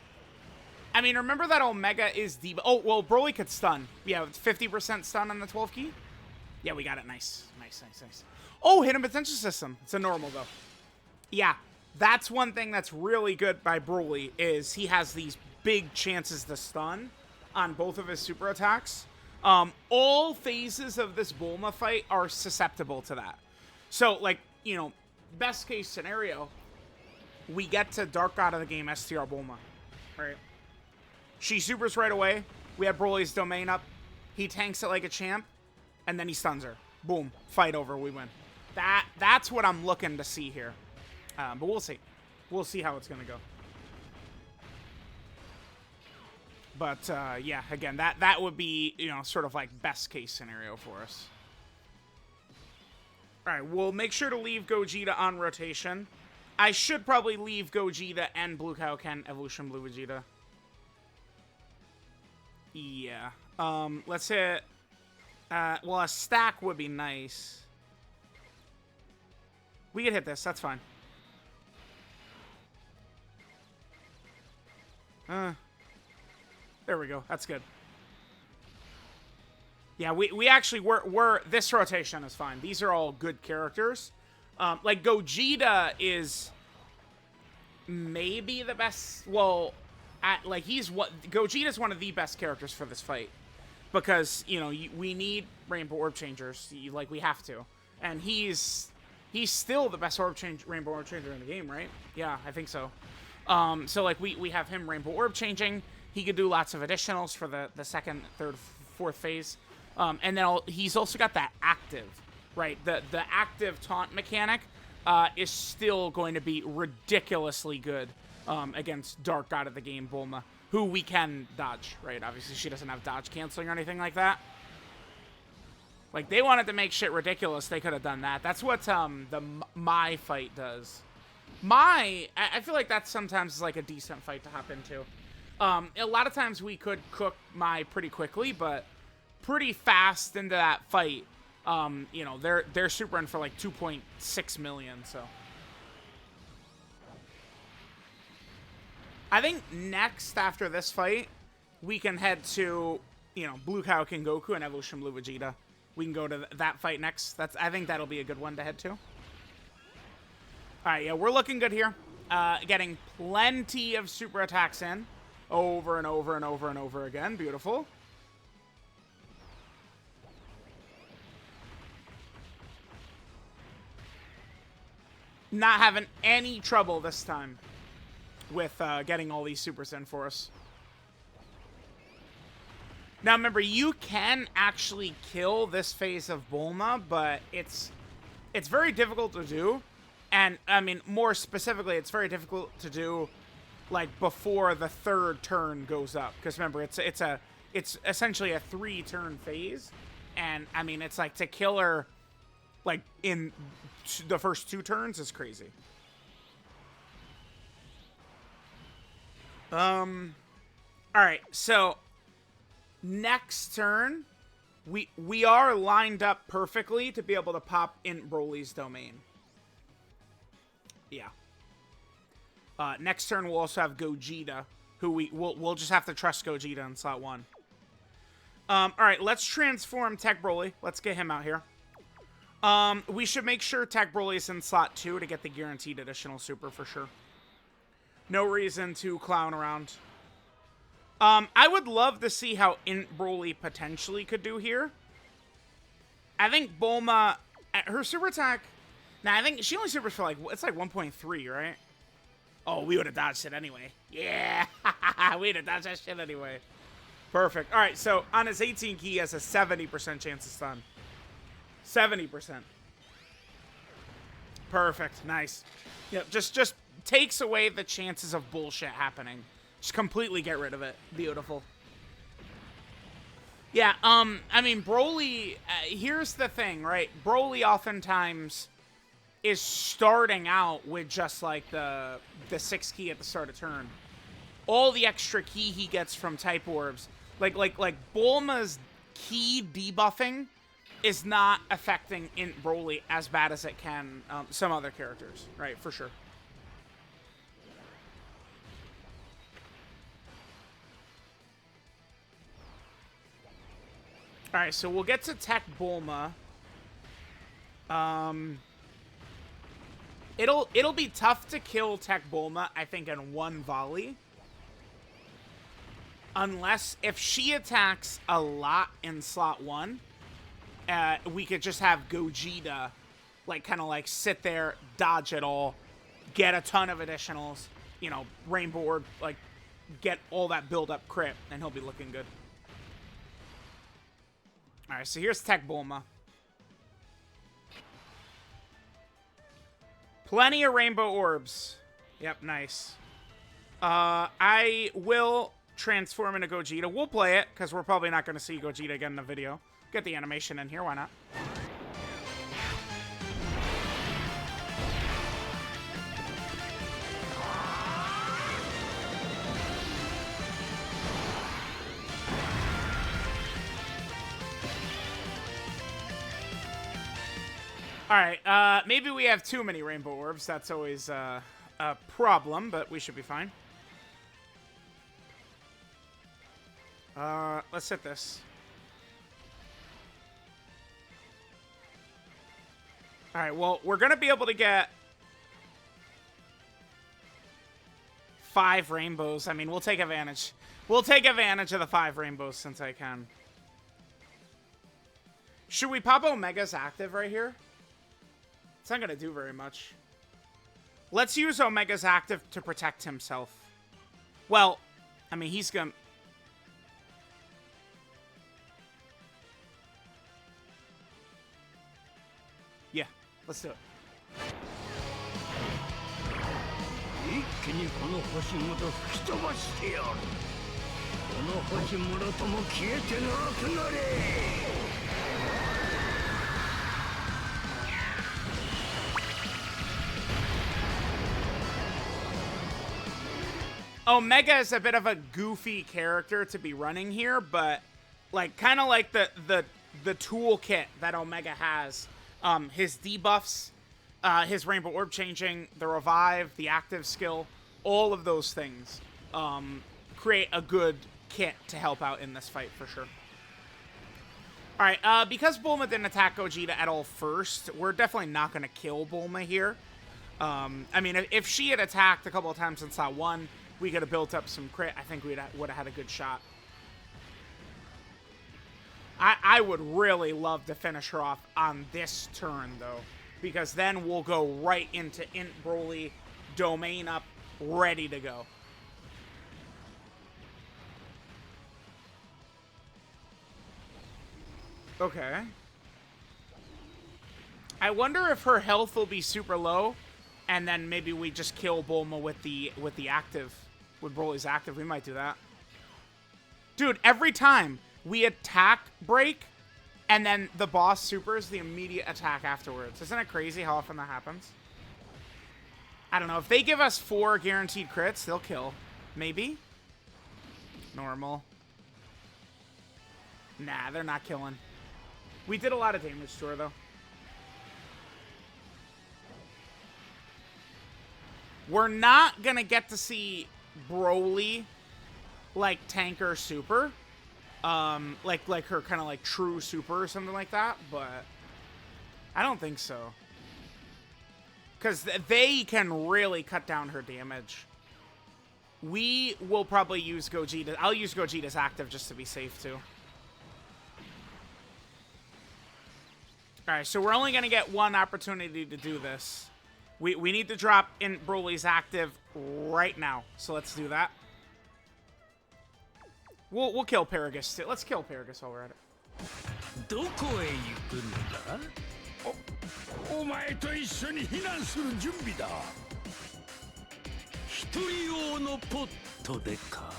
mean, remember that Omega is the... Oh, well, Broly could stun. Yeah, it's 50% stun on the 12 key. Yeah, we got it. Nice. Nice. Oh, hidden potential system. It's a normal, though. Yeah. That's one thing that's really good by Broly, is he has these big chances to stun on both of his super attacks. All phases of this Bulma fight are susceptible to that. So, like, you know, best case scenario, we get to Dark God of the Game STR Bulma, right? She supers right away. We have Broly's domain up. He tanks it like a champ, and then he stuns her. Boom. Fight over. We win. That's what I'm looking to see here. But we'll see. We'll see how it's going to go. But, yeah, again, that would be, you know, sort of like best case scenario for us. All right, we'll make sure to leave Gogeta on rotation. I should probably leave Gogeta and Blue Kaioken Evolution Blue Vegeta. Yeah. Let's hit... well, a stack would be nice. We could hit this. That's fine. There we go. That's good. Yeah, we actually we're this rotation is fine. These are all good characters. Like Gogeta is maybe the best. Well, Gogeta's one of the best characters for this fight, because you know we need Rainbow Orb Changers. Like we have to, and he's still the best Rainbow Orb Changer in the game, right? Yeah, I think so. So like we have him Rainbow Orb changing. He could do lots of additionals for the second, third, fourth phase. And then he's also got that active, right? The active taunt mechanic is still going to be ridiculously good against Dark God of the Game Bulma, who we can dodge, right? Obviously, she doesn't have dodge canceling or anything like that. Like, they wanted to make shit ridiculous. They could have done that. That's what the Mai fight does. I feel like that sometimes is like a decent fight to hop into. A lot of times we could cook Mai pretty quickly, but pretty fast into that fight, you know, they're supering for like 2.6 million, so. I think next, after this fight, we can head to, you know, Blue Kaioken Goku and Evolution Blue Vegeta. We can go to that fight next. I think that'll be a good one to head to. All right, yeah, we're looking good here. Getting plenty of super attacks in. Over and over and over and over again. Beautiful. Not having any trouble this time with getting all these supers in for us. Now, remember, you can actually kill this phase of Bulma, but it's very difficult to do. And, I mean, more specifically, it's very difficult to do, like, before the third turn goes up. Because, remember, it's essentially a 3-turn phase. And, I mean, it's like, to kill her like, in the first 2 turns is crazy. Alright, so next turn, we are lined up perfectly to be able to pop in BROLY's domain. Yeah. Next turn we'll also have Gogeta, who we'll just have to trust Gogeta in slot 1. Alright, let's transform Tech BROLY. Let's get him out here. We should make sure Tech BROLY is in slot 2 to get the guaranteed additional super for sure. No reason to clown around. I would love to see how INT BROLY potentially could do here. I think Bulma, her super attack, I think she only supers for like, it's like 1.3, right? Oh, we would have dodged it anyway. Yeah, we would have dodged that shit anyway. Perfect. All right, so on his 18 key, he has a 70% chance of stun. 70%. Perfect. Nice. Yep, just takes away the chances of bullshit happening. Just completely get rid of it. Beautiful. Yeah, I mean, BROLY, here's the thing, right? BROLY oftentimes is starting out with just, like, the 6 key at the start of turn. All the extra key he gets from type orbs. Like Bulma's key debuffing is not affecting INT BROLY as bad as it can some other characters, right? For sure. Alright, so we'll get to Tech Bulma. It'll be tough to kill Tech Bulma, I think, in one volley. Unless, if she attacks a lot in slot 1, we could just have Gogeta, like, kind of, like, sit there, dodge it all, get a ton of additionals, you know, Rainbow Orb, like, get all that build-up crit, and he'll be looking good. Alright, so here's Tech Bulma. Plenty of Rainbow Orbs. Yep, nice. I will transform into Gogeta. We'll play it, because we're probably not going to see Gogeta again in the video. Get the animation in here, why not? Alright, maybe we have too many Rainbow Orbs. That's always a problem, but we should be fine. Let's hit this. Alright, well, we're gonna be able to get 5 rainbows. I mean, we'll take advantage. We'll take advantage of the 5 rainbows since I can. Should we pop Omega's active right here? It's not gonna do very much. Let's use Omega's active to protect himself. Well, I mean, he's gonna... Yeah, let's do it. 一気にこの星ごと吹き飛ばしてやる。この星もろとも消えてなくなれ。 Omega is a bit of a goofy character to be running here, but like kind of like the toolkit that Omega has. His debuffs, his Rainbow Orb changing, the revive, the active skill, all of those things create a good kit to help out in this fight for sure. Alright, because Bulma didn't attack Gogeta at all first, we're definitely not going to kill Bulma here. I mean, if she had attacked a couple of times in slot 1, we could have built up some crit. I think we would have had a good shot. I would really love to finish her off on this turn, though, because then we'll go right into INT BROLY, domain up, ready to go. Okay. I wonder if her health will be super low, and then maybe we just kill Bulma with the active, with BROLY's active. We might do that. Dude, every time we attack break, And then the boss supers the immediate attack afterwards. Isn't it crazy how often that happens? I don't know. If they give us 4 guaranteed crits, they'll kill. Maybe? Normal. Nah, they're not killing. We did a lot of damage to her, though. We're not gonna get to see BROLY, like, tanker super. Like her kind of like true super or something like that, but I don't think so. Because they can really cut down her damage. We will probably use Gogeta. I'll use Gogeta's active just to be safe, too. Alright, so we're only going to get one opportunity to do this. We need to drop in BROLY's active right now. So let's do that. We'll kill Paragus too. Let's kill Paragus while we're at it. どこへ行くんだ? お前と一緒に避難する準備だ。一人用のポットでか?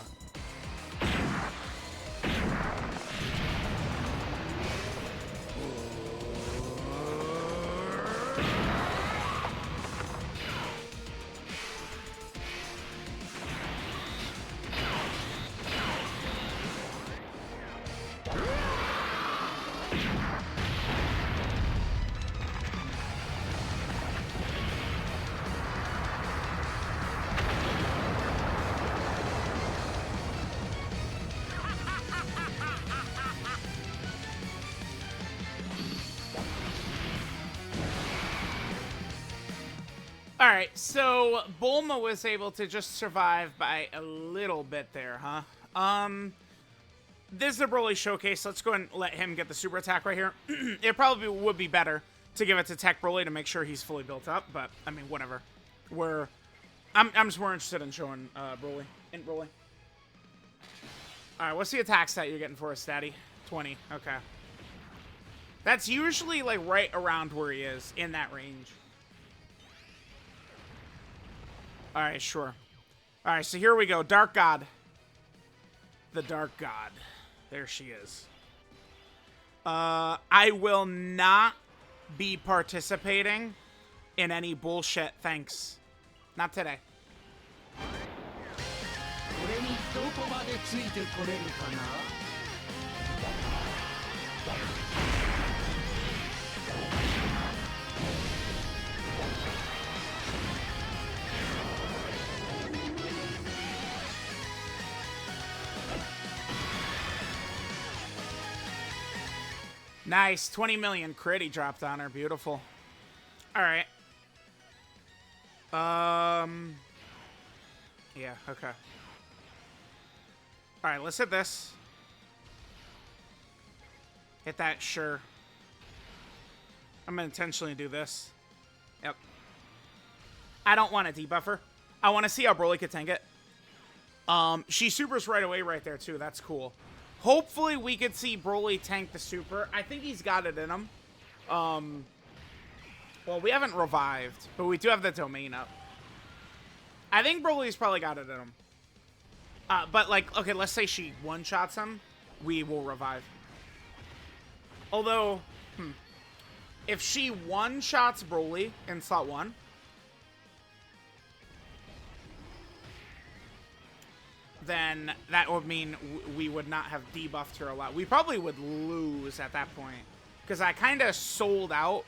Alright, so Bulma was able to just survive by a little bit there, huh? This is the BROLY showcase. Let's go and let him get the super attack right here. It probably would be better to give it to Tech BROLY to make sure he's fully built up, but, I mean, whatever. I'm just more interested in showing BROLY. INT BROLY. Alright, what's the attack stat you're getting for us, Daddy? 20. Okay. That's usually, like, right around where he is, in that range. Alright, sure. Alright, so here we go. Dark God. The Dark God. There she is. I will not be participating in any bullshit, thanks. Not today. 俺にどこまでついてこれるかな? Nice. 20 million crit he dropped on her. Beautiful. Alright. Yeah, okay. Alright, let's hit this. Hit that, sure. I'm gonna intentionally do this. Yep. I don't want to debuff her. I want to see how BROLY could tank it. She supers right away right there, too. That's cool. Hopefully we could see BROLY tank the super. I think he's got it in him. Well, we haven't revived, but we do have the domain up. I think BROLY's probably got it in him. But, like, okay, let's say she one-shots him. We will revive. Although, if she one-shots BROLY in slot 1... then that would mean we would not have debuffed her a lot. We probably would lose at that point. Because I kind of sold out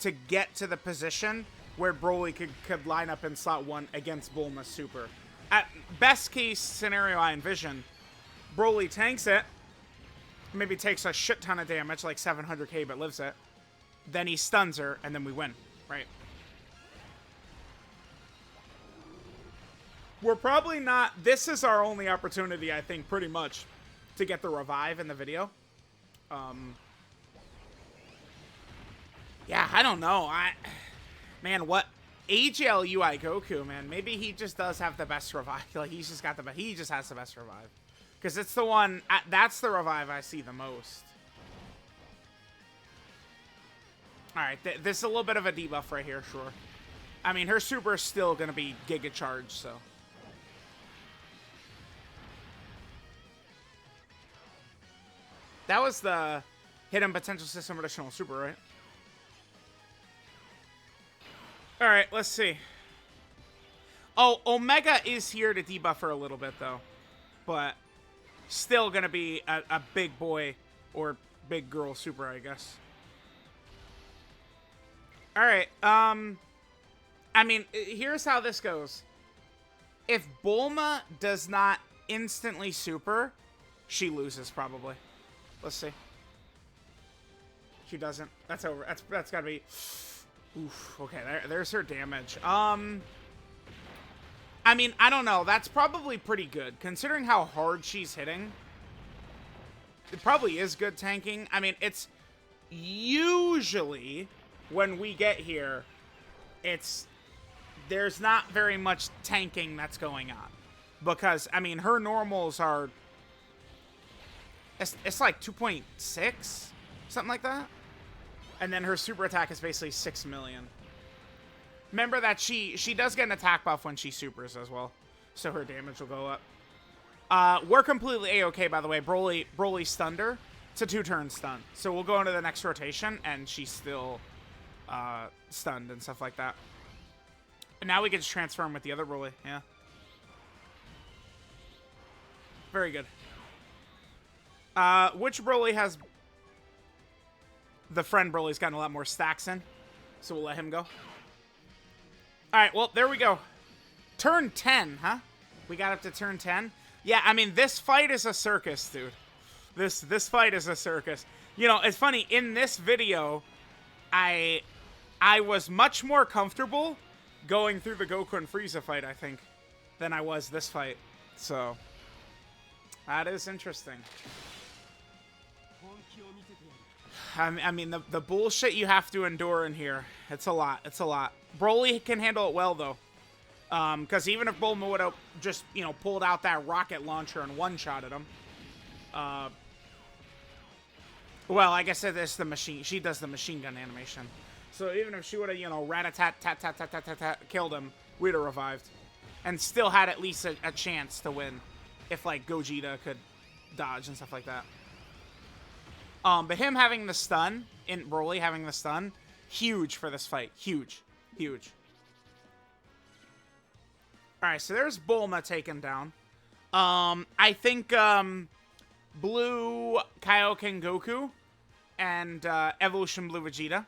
to get to the position where BROLY could line up in slot 1 against Bulma super. At best case scenario I envision, BROLY tanks it, maybe takes a shit ton of damage, like 700k, but lives it. Then he stuns her, and then we win, right? We're probably not... This is our only opportunity, I think, pretty much, to get the revive in the video. Yeah, I don't know. Man, what... AGLUI Goku, man. Maybe he just does have the best revive. Like, he's just got the best... He just has the best revive. Because it's the one... That's the revive I see the most. Alright, this is a little bit of a debuff right here, sure. I mean, her super is still going to be Giga Charge, so... That was the Hidden potential system additional super, right? Alright, let's see. Oh, Omega is here to debuff her a little bit, though. But still gonna be a big boy or big girl super, I guess. Alright, I mean, here's how this goes. If Bulma does not instantly super, she loses, probably. Let's see. She doesn't. That's over. That's gotta be... Oof, okay, there's her damage. I mean, I don't know. That's probably pretty good. Considering how hard she's hitting, it probably is good tanking. I mean, it's usually when we get here, there's not very much tanking that's going on. Because, I mean, her normals are... It's like 2.6? Something like that? And then her super attack is basically 6 million. Remember that she does get an attack buff when she supers as well. So her damage will go up. We're completely A-okay, by the way. Broly stunned her. It's a 2-turn stun. So we'll go into the next rotation, and she's still stunned and stuff like that. And now we can just transform with the other Broly. Yeah. Very good. Which Broly has... The friend Broly's gotten a lot more stacks in. So we'll let him go. Alright, well, there we go. Turn 10, huh? We got up to turn 10. Yeah, I mean, this fight is a circus, dude. This fight is a circus. You know, it's funny. In this video, I was much more comfortable going through the Goku and Frieza fight, I think, than I was this fight. So, that is interesting. I mean, the bullshit you have to endure in here, it's a lot. It's a lot. Broly can handle it well, though. Because even if Bulma would have just, you know, pulled out that rocket launcher and one-shotted him. Well, I guess it's the machine. She does the machine gun animation. So even if she would have, you know, rat-a-tat-tat-tat-tat-tat-tat killed him, we'd have revived. And still had at least a chance to win. If, like, Gogeta could dodge and stuff like that. But him having the stun, in Broly having the stun, huge for this fight. Huge. Huge. Alright, so there's Bulma taken down. I think, Blue Kaioken Goku and, Evolution Blue Vegeta.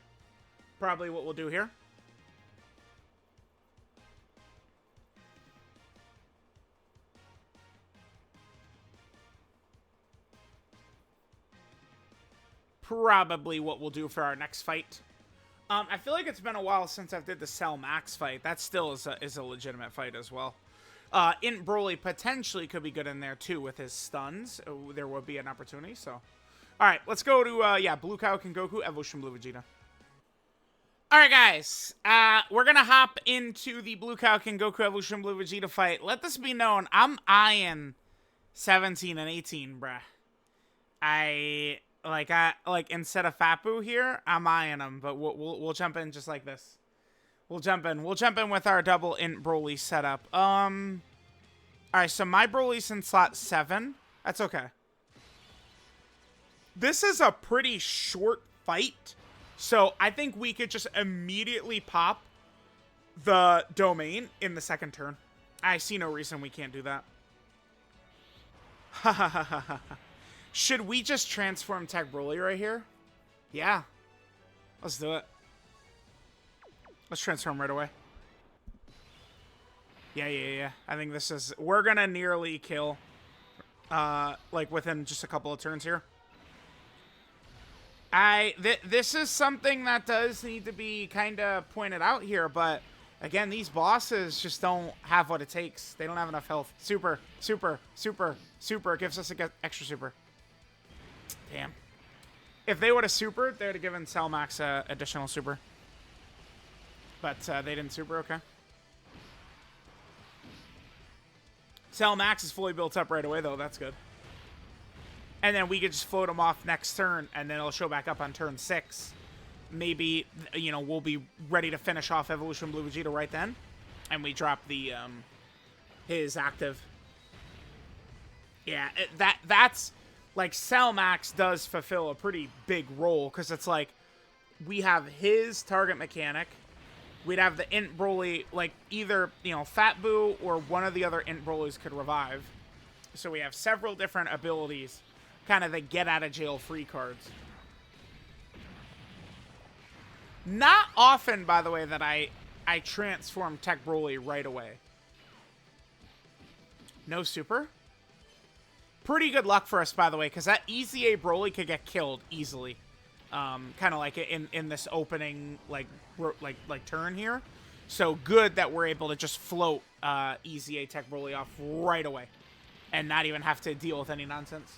Probably what we'll do here. Probably what we'll do for our next fight. I feel like it's been a while since I've did the Cell Max fight. That still is a legitimate fight as well. INT Broly potentially could be good in there too with his stuns. There would be an opportunity. So, all right, let's go to yeah, Blue Kaioken Goku, Evolution Blue Vegeta. All right, guys, we're gonna hop into the Blue Kaioken Goku, Evolution Blue Vegeta fight. Let this be known, I'm eyeing 17 and 18, bruh. Like instead of Fapu here, I'm eyeing them, but we'll jump in just like this. We'll jump in with our double INT Broly setup. All right, so my Broly's in slot 7. That's okay. This is a pretty short fight, so I think we could just immediately pop the domain in the second turn. I see no reason we can't do that. Ha ha ha ha ha. Should we just transform Tech Broly right here? Yeah. Let's do it. Let's transform right away. Yeah. I think this is... We're gonna nearly kill. Like, within just a couple of turns here. This is something that does need to be kind of pointed out here, but... Again, these bosses just don't have what it takes. They don't have enough health. Super. It gives us an extra super. Damn. If they would have supered, they would have given Cell Max additional super. But they didn't super, okay. Cell Max is fully built up right away, though. That's good. And then we could just float him off next turn, and then it'll show back up on turn 6. Maybe, you know, we'll be ready to finish off Evolution Blue Vegeta right then. And we drop the, his active. Yeah, that's... like, Cell Max does fulfill a pretty big role, because it's like, we have his target mechanic, we'd have the INT Broly, like, either, you know, Fat Boo or one of the other INT Brolys could revive. So we have several different abilities, kind of the get-out-of-jail-free cards. Not often, by the way, that I transform Tech Broly right away. No super? Pretty good luck for us, by the way, because that EZA Broly could get killed easily. Kind of like in this opening, like turn here. So good that we're able to just float EZA Tech Broly off right away. And not even have to deal with any nonsense.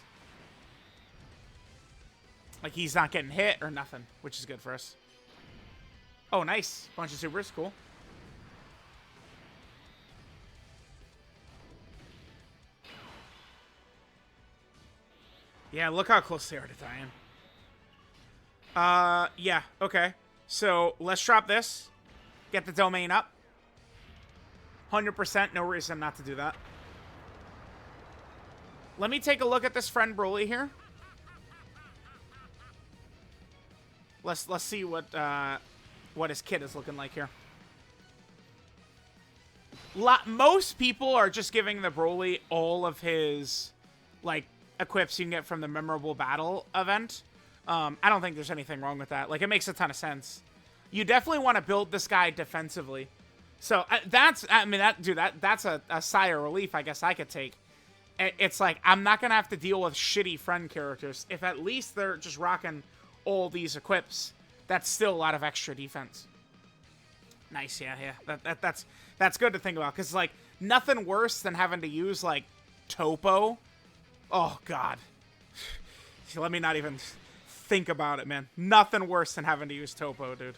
Like, he's not getting hit or nothing, which is good for us. Oh, nice. Bunch of supers. Cool. Yeah, look how close they are to dying. Yeah, okay. So, let's drop this. Get the domain up. 100%, no reason not to do that. Let me take a look at this friend Broly here. Let's see what his kit is looking like here. Most people are just giving the Broly all of his, like, equips you can get from the Memorable Battle event. I don't think there's anything wrong with that. Like, it makes a ton of sense. You definitely want to build this guy defensively. So, that's a sigh of relief I guess I could take. It's like, I'm not going to have to deal with shitty friend characters. If at least they're just rocking all these equips, that's still a lot of extra defense. Nice, yeah. That's good to think about. Because, like, nothing worse than having to use, like, Topo. Oh, God. Let me not even think about it, man. Nothing worse than having to use Topo, dude.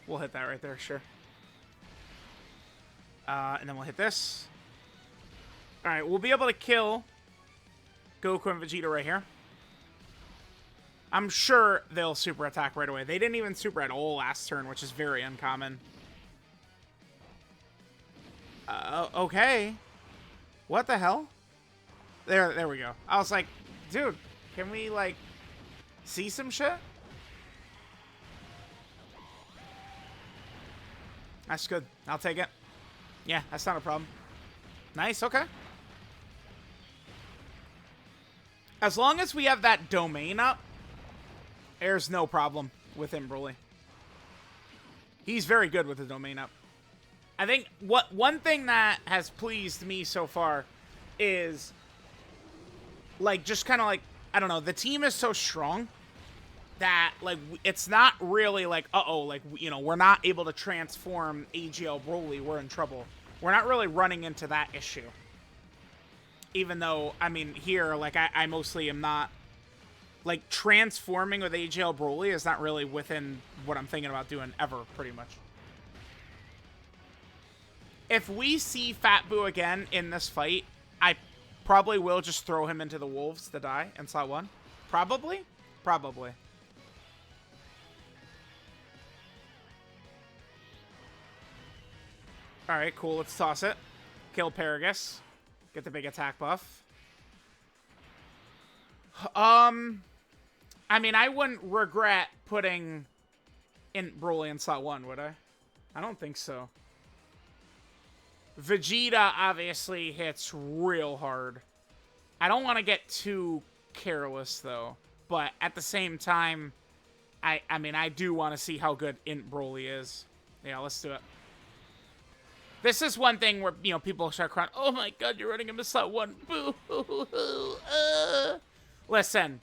We'll hit that right there, sure. And then we'll hit this. Alright, we'll be able to kill Goku and Vegeta right here. I'm sure they'll super attack right away. They didn't even super at all last turn, which is very uncommon. Okay. What the hell? There we go. I was like, dude, can we, like, see some shit? That's good. I'll take it. Yeah, that's not a problem. Nice, okay. As long as we have that domain up, there's no problem with him, Broly. He's very good with the domain up. I think one thing that has pleased me so far is, like, just kind of like, I don't know, the team is so strong that, like, it's not really like, uh-oh, like, you know, we're not able to transform AGL Broly, we're in trouble. We're not really running into that issue. Even though, I mean, here, like, I mostly am not, like, transforming with AGL Broly is not really within what I'm thinking about doing ever, pretty much. If we see Fat Boo again in this fight, I probably will just throw him into the wolves to die in slot 1. Probably? Probably. Alright, cool. Let's toss it. Kill Paragus. Get the big attack buff. I mean, I wouldn't regret putting INT Broly in slot 1, would I? I don't think so. Vegeta obviously hits real hard. I don't want to get too careless, though. But at the same time, I mean, I do want to see how good INT Broly is. Yeah, let's do it. This is one thing where, you know, people start crying, oh my god, you're running him to slot 1. Boo hoo hoo. Listen.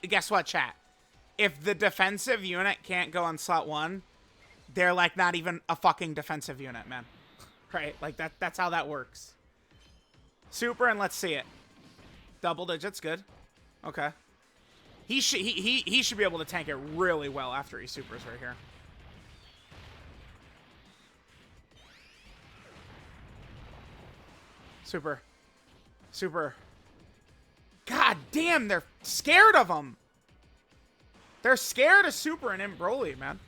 Guess what, chat? If the defensive unit can't go on slot 1, they're, like, not even a fucking defensive unit, man. Right? Like, that's how that works. Super, and let's see it. Double digits, good. Okay. He should be able to tank it really well after he supers right here. Super. Super. God damn, they're scared of him. They're scared of Super and INT Broly, man.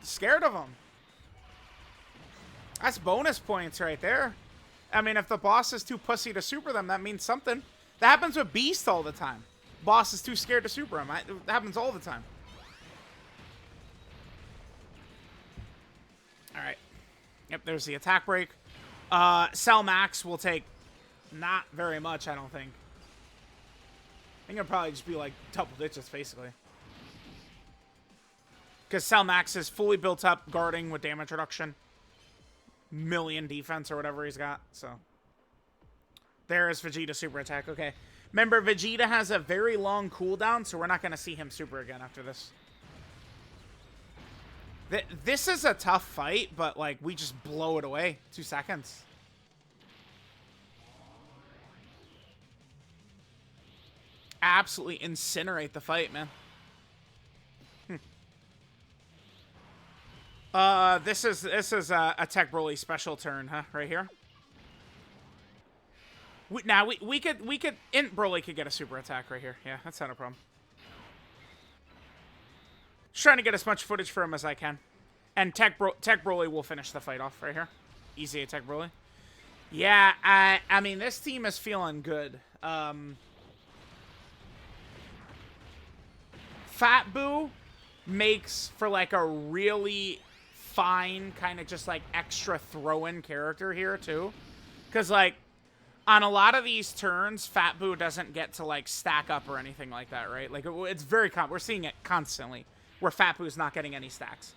Scared of him. That's bonus points right there. I mean, if the boss is too pussy to super them, that means something. That happens with Beast all the time. Boss is too scared to super him. That happens all the time. Alright. Yep, there's the attack break. Cell Max will take not very much, I don't think. I think it'll probably just be like double digits, basically. Because Cell Max is fully built up, guarding with damage reduction. Million defense or whatever he's got, so. There is Vegeta super attack, okay. Remember, Vegeta has a very long cooldown, so we're not going to see him super again after this. This is a tough fight, but, like, we just blow it away. 2 seconds. Absolutely incinerate the fight, man. This is a Tech Broly special turn, huh? Right here. We could INT Broly could get a super attack right here. Yeah, that's not a problem. Just trying to get as much footage for him as I can. And Tech Broly will finish the fight off right here. Easy Tech Broly. Yeah, I mean, this team is feeling good. Fat Boo makes for, like, a really fine kind of just, like, extra throw-in character here, too. Because, like, on a lot of these turns, Fat Boo doesn't get to, like, stack up or anything like that, right? Like, it's very we're seeing it constantly, where Fat Boo's not getting any stacks.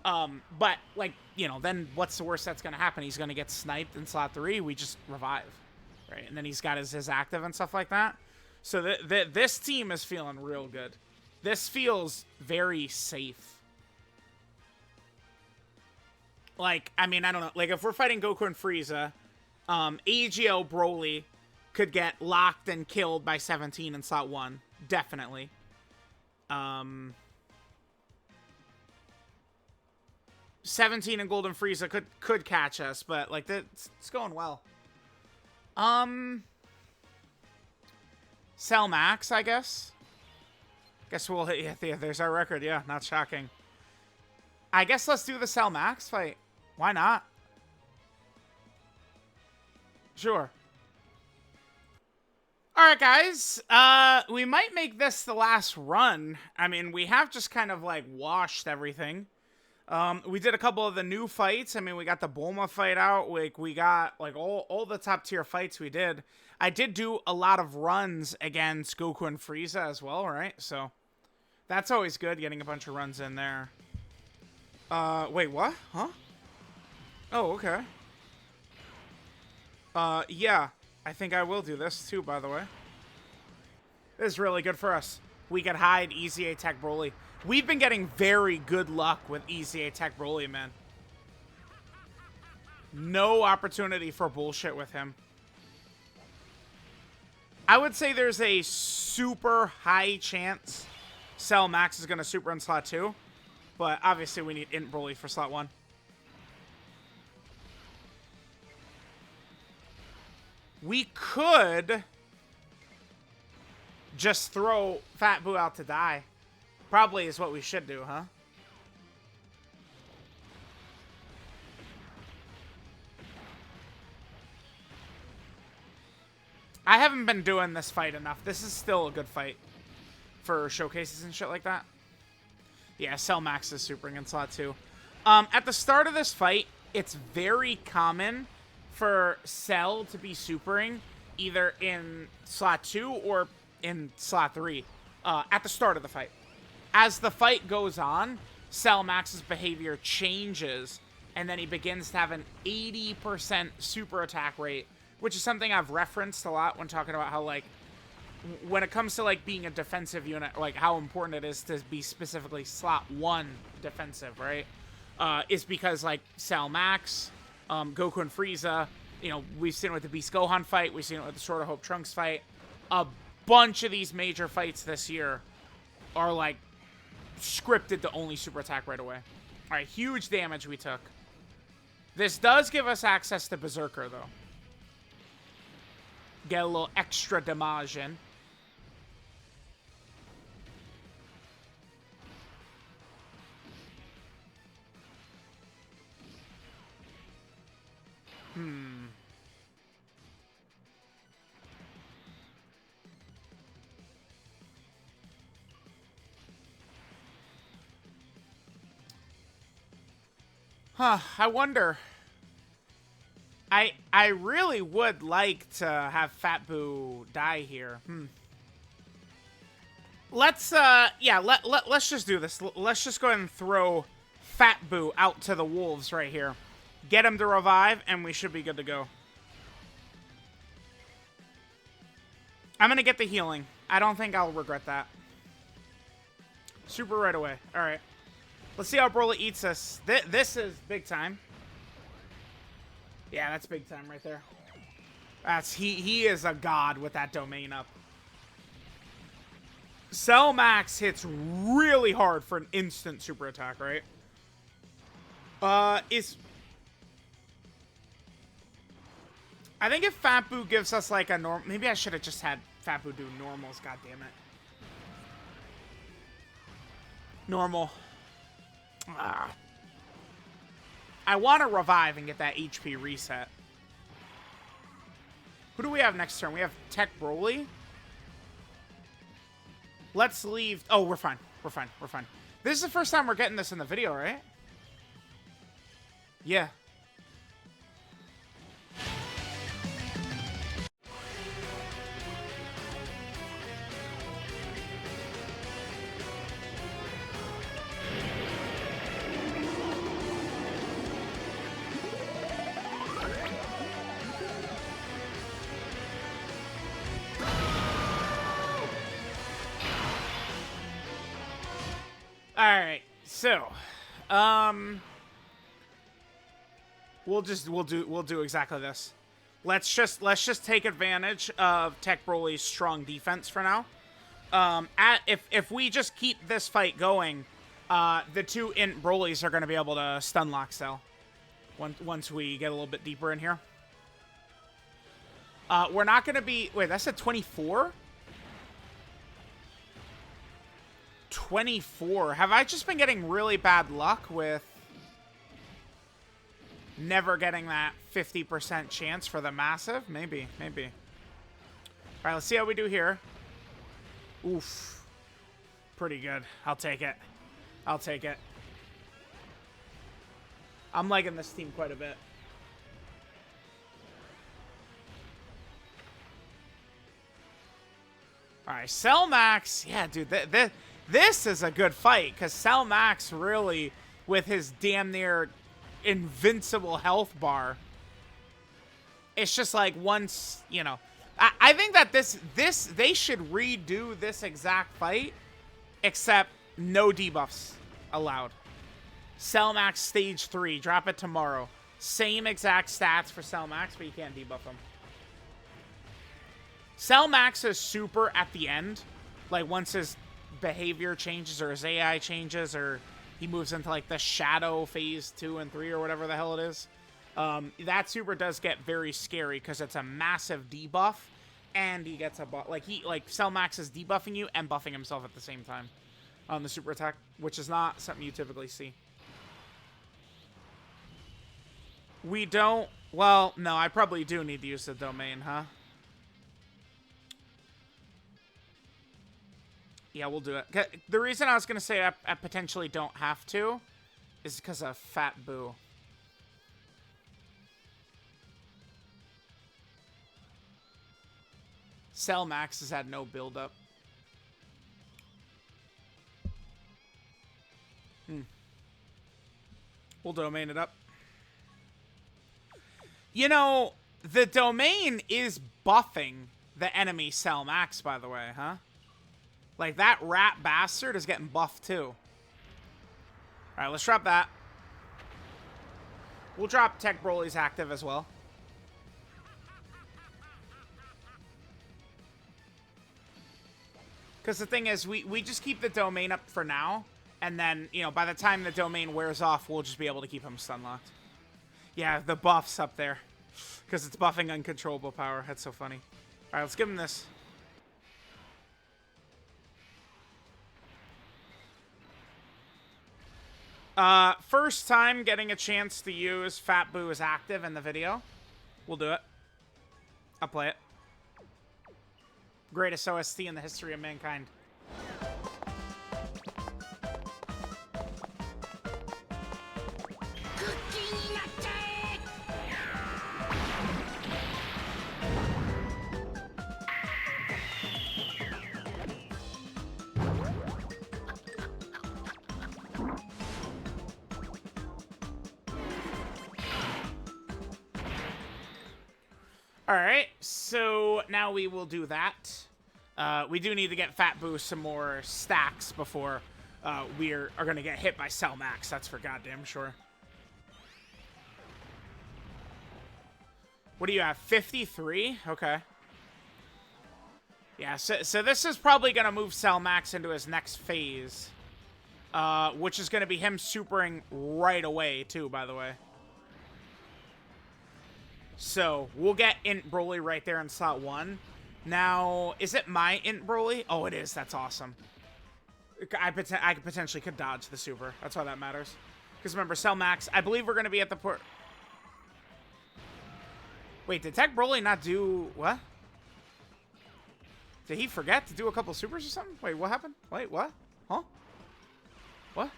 But, like, you know, then what's the worst that's going to happen? He's going to get sniped in slot 3. We just revive, right? And then he's got his active and stuff like that. So this team is feeling real good. This feels very safe. Like, I mean, I don't know. Like, if we're fighting Goku and Frieza, AGL Broly could get locked and killed by 17 in slot 1. Definitely. 17 and Golden Frieza could catch us, but, like, it's going well. Cell Max, I guess. Guess we'll hit, yeah, there's our record. Yeah, not shocking. I guess let's do the Cell Max fight. Why not? Sure. Alright, guys. We might make this the last run. I mean, we have just kind of, like, washed everything. We did a couple of the new fights. I mean, we got the Bulma fight out. Like, we got, like, all the top tier fights we did. I did do a lot of runs against Goku and Frieza as well, right? So, that's always good, getting a bunch of runs in there. Wait, what? Huh? Oh, okay. Yeah. I think I will do this, too, by the way. This is really good for us. We could hide Easy Attack Broly. We've been getting very good luck with Easy Attack Broly, man. No opportunity for bullshit with him. I would say there's a super high chance Cell Max is going to super in slot 2. But obviously we need INT Broly for slot 1. We could just throw Fat Boo out to die. Probably is what we should do, huh? I haven't been doing this fight enough. This is still a good fight for showcases and shit like that. Yeah, Cell Max is supering in slot 2. At the start of this fight, it's very common for Cell to be supering either in slot 2 or in slot 3 at the start of the fight. As the fight goes on, Cell Max's behavior changes, and then he begins to have an 80% super attack rate, which is something I've referenced a lot when talking about how, like, when it comes to, like, being a defensive unit, like, how important it is to be specifically slot 1 defensive, right? Is because, like, Cell Max, Goku and Frieza, you know, we've seen it with the Beast Gohan fight, we've seen it with the Sword of Hope Trunks fight. A bunch of these major fights this year are, like, scripted to only super attack right away. Alright, huge damage we took. This does give us access to Berserker, though. Get a little extra damage in. Huh, I wonder. I really would like to have Fat Boo die here. Let's let's just do this. Let's just go ahead and throw Fat Boo out to the wolves right here. Get him to revive, and we should be good to go. I'm gonna get the healing. I don't think I'll regret that. Super right away. All right. Let's see how Broly eats us. This is big time. Yeah, that's big time right there. That's he is a god with that domain up. Cell Max hits really hard for an instant super attack, right? I think if Fat Boo gives us like a norm, maybe I should have just had Fat Boo do normals. God damn it. Normal. I want to revive and get that HP reset. Who do we have next turn? We have Tech Broly. Let's leave. Oh, we're fine. We're fine. We're fine. This is the first time we're getting this in the video, right? Yeah. Alright, so we'll do exactly this. Let's just take advantage of Tech Broly's strong defense for now. If we just keep this fight going, the two INT Brolys are gonna be able to stun lock Cell once we get a little bit deeper in here. We're not gonna be that's a 24? 24. Have I just been getting really bad luck with never getting that 50% chance for the massive? Maybe. Alright, let's see how we do here. Oof. Pretty good. I'll take it. I'm liking this team quite a bit. Alright, Cell Max. Yeah, dude, this is a good fight, because Cell Max really, with his damn near invincible health bar, it's just like once, you know, I think that they should redo this exact fight, except no debuffs allowed. Cell Max stage 3, drop it tomorrow. Same exact stats for Cell Max, but you can't debuff him. Cell Max is super at the end, like once his behavior changes or his AI changes or he moves into like the shadow phase 2 and 3 or whatever the hell it is. That super does get very scary because it's a massive debuff and he gets a buff. Like Cell Max is debuffing you and buffing himself at the same time on the super attack, which is not something you typically see. We don't. Well, no, I probably do need to use the domain, huh? Yeah, we'll do it. The reason I was going to say I potentially don't have to is because of Fat Boo. Cell Max has had no build-up. We'll domain it up. You know, the domain is buffing the enemy Cell Max, by the way, huh? Like, that rat bastard is getting buffed, too. Alright, let's drop that. We'll drop Tech Broly's active as well. Because the thing is, we just keep the domain up for now. And then, you know, by the time the domain wears off, we'll just be able to keep him stun locked. Yeah, the buff's up there. Because it's buffing uncontrollable power. That's so funny. Alright, let's give him this. First time getting a chance to use Fat Boo as active in the video. We'll do it. I'll play it. Greatest OST in the history of mankind. Alright, so now we will do that. We do need to get Fat Boo some more stacks before we are going to get hit by Cell Max. That's for goddamn sure. What do you have? 53? Okay. Yeah, so this is probably going to move Cell Max into his next phase. Which is going to be him supering right away, too, by the way. So, we'll get INT BROLY right there in slot 1. Now, is it my INT BROLY? Oh, it is. That's awesome. I potentially could dodge the super. That's why that matters. Because remember, Cell Max, I believe we're going to be at the port. Wait, did Tech BROLY not do... What? Did he forget to do a couple supers or something? Wait, what happened? Wait, what? Huh? What?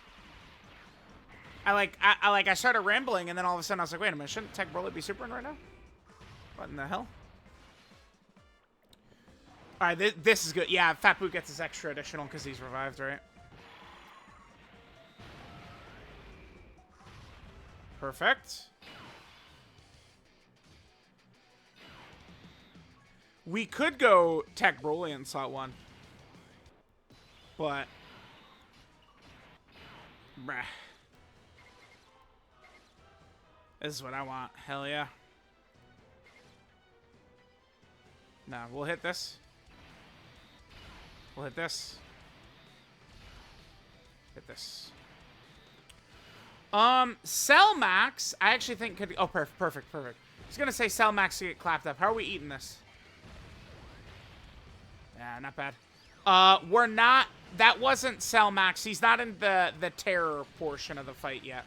I started rambling, and then all of a sudden I was like, wait a minute, shouldn't Tech BROLY be supering right now? What in the hell? Alright, this is good. Yeah, Fat Boo gets his extra additional because he's revived, right? Perfect. We could go Tech BROLY in slot 1. But... Bruh. This is what I want. Hell yeah. Nah, we'll hit this. We'll hit this. Hit this. Cell Max, I actually think could... Oh, perfect. I was gonna say Cell Max to get clapped up. How are we eating this? Yeah, not bad. We're not... That wasn't Cell Max. He's not in the terror portion of the fight yet.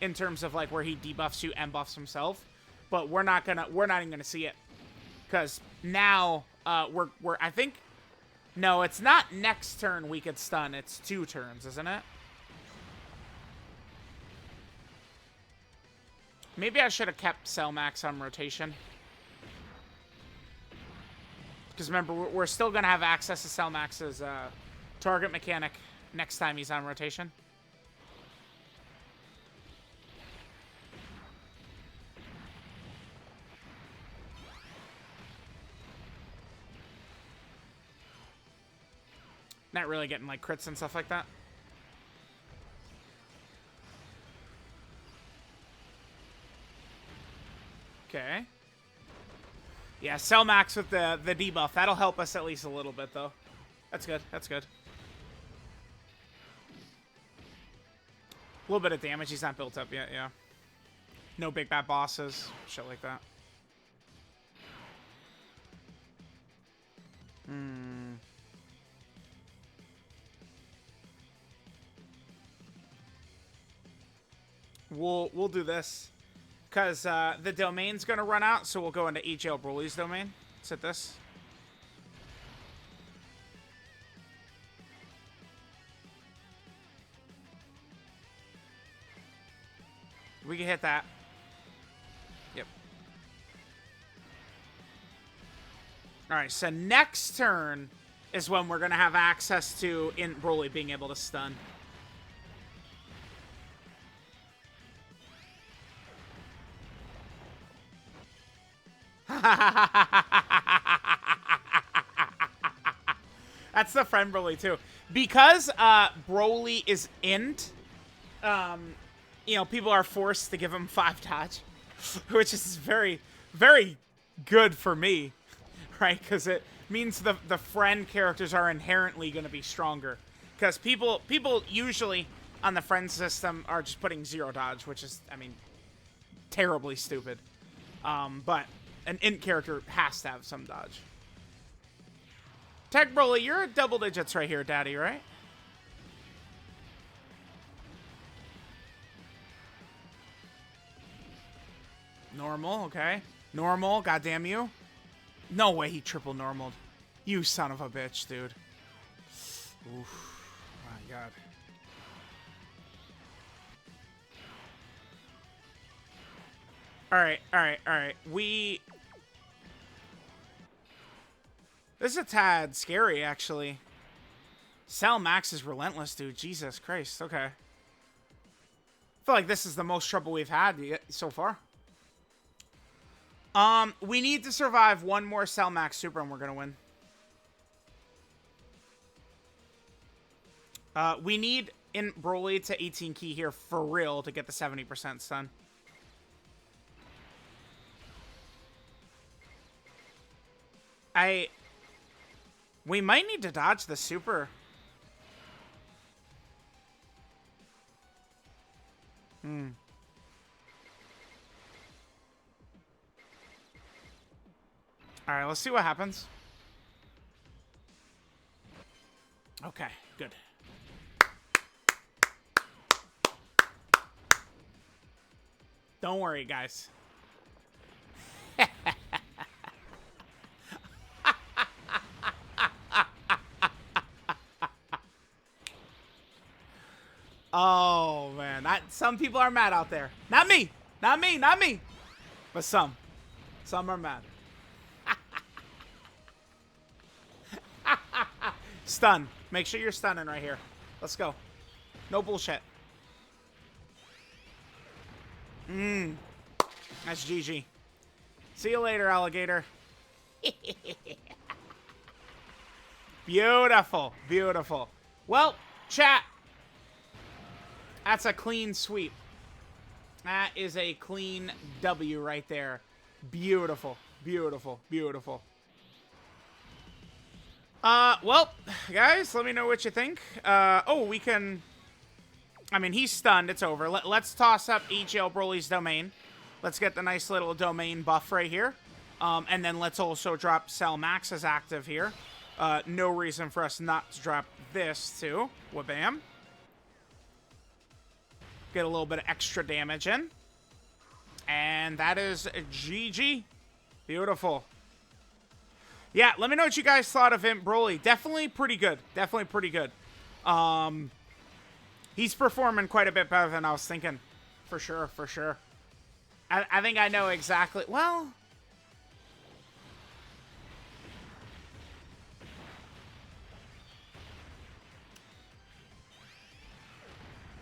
In terms of, like, where he debuffs you and buffs himself. But we're not even gonna see it. Because now, we're... I think... No, it's not next turn we could stun. It's 2 turns, isn't it? Maybe I should have kept Cell Max on rotation. Because remember, we're still going to have access to Cell Max's target mechanic next time he's on rotation. Not really getting, like, crits and stuff like that. Okay. Yeah, Cell Max with the debuff. That'll help us at least a little bit, though. That's good. That's good. A little bit of damage. He's not built up yet, yeah. No big bad bosses. Shit like that. We'll do this. Because the domain's going to run out, so we'll go into EJL BROLY's domain. Let's hit this. We can hit that. Yep. Alright, so next turn is when we're going to have access to INT BROLY being able to stun. That's the friend BROLY too. Because BROLY is INT, you know, people are forced to give him 5 dodge, which is very, very good for me, right? Because it means the friend characters are inherently going to be stronger. Because people usually on the friend system are just putting 0 dodge, which is, I mean, terribly stupid. But an INT character has to have some dodge. Tech BROLY, you're at double digits right here, daddy, right? Normal, okay. Normal, goddamn you. No way he triple normaled. You son of a bitch, dude. Oof. My god. Alright. This is a tad scary, actually. Cell Max is relentless, dude. Jesus Christ. Okay. I feel like this is the most trouble we've had so far. We need to survive one more Cell Max Super and we're gonna win. We need in BROLY to 18 key here for real to get the 70% stun. We might need to dodge the super. Alright, let's see what happens. Okay, good. Don't worry, guys. Oh, man. Some people are mad out there. Not me. Not me. Not me. But some. Some are mad. Stun. Make sure you're stunning right here. Let's go. No bullshit. That's GG. See you later, alligator. Beautiful. Beautiful. Well, chat. That's a clean sweep. That is a clean W right there. Beautiful. Beautiful. Beautiful. Well, guys, let me know what you think. Oh, we can... I mean, he's stunned. It's over. Let's toss up EGL Broly's domain. Let's get the nice little domain buff right here. And then let's also drop Cell Max's active here. No reason for us not to drop this, too. Wabam. Get a little bit of extra damage in. And that is GG. Beautiful. Yeah, let me know what you guys thought of INT BROLY. Definitely pretty good. Definitely pretty good. He's performing quite a bit better than I was thinking. For sure, for sure. I think I know exactly... Well...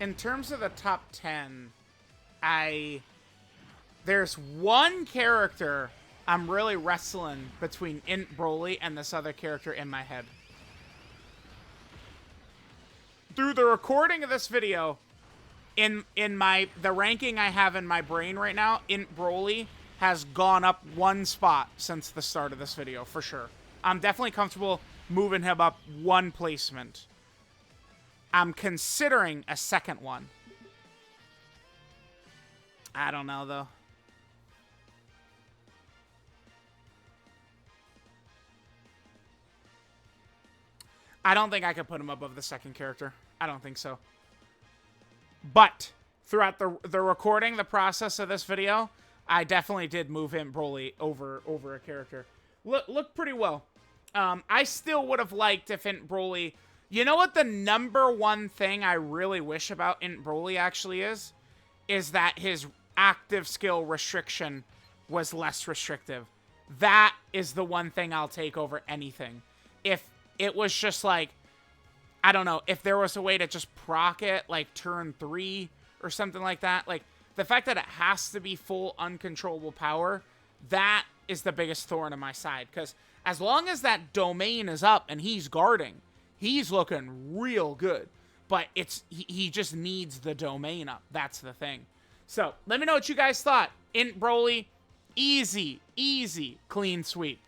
In terms of the top 10, there's one character I'm really wrestling between INT BROLY and this other character in my head. Through the recording of this video, in the ranking I have in my brain right now, INT BROLY has gone up one spot since the start of this video, for sure. I'm definitely comfortable moving him up one placement. I'm considering a second one. I don't know, though. I don't think I could put him above the second character. I don't think so. But throughout the recording, the process of this video, I definitely did move INT BROLY over a character. Look pretty well. I still would have liked if INT BROLY... You know what the number one thing I really wish about INT BROLY actually is? Is that his active skill restriction was less restrictive. That is the one thing I'll take over anything. If it was just like, I don't know, if there was a way to just proc it, like turn 3 or something like that. Like, the fact that it has to be full uncontrollable power, that is the biggest thorn in my side. Because as long as that domain is up and he's guarding, he's looking real good. But he just needs the domain up. That's the thing. So, let me know what you guys thought. INT BROLY, easy, clean sweep.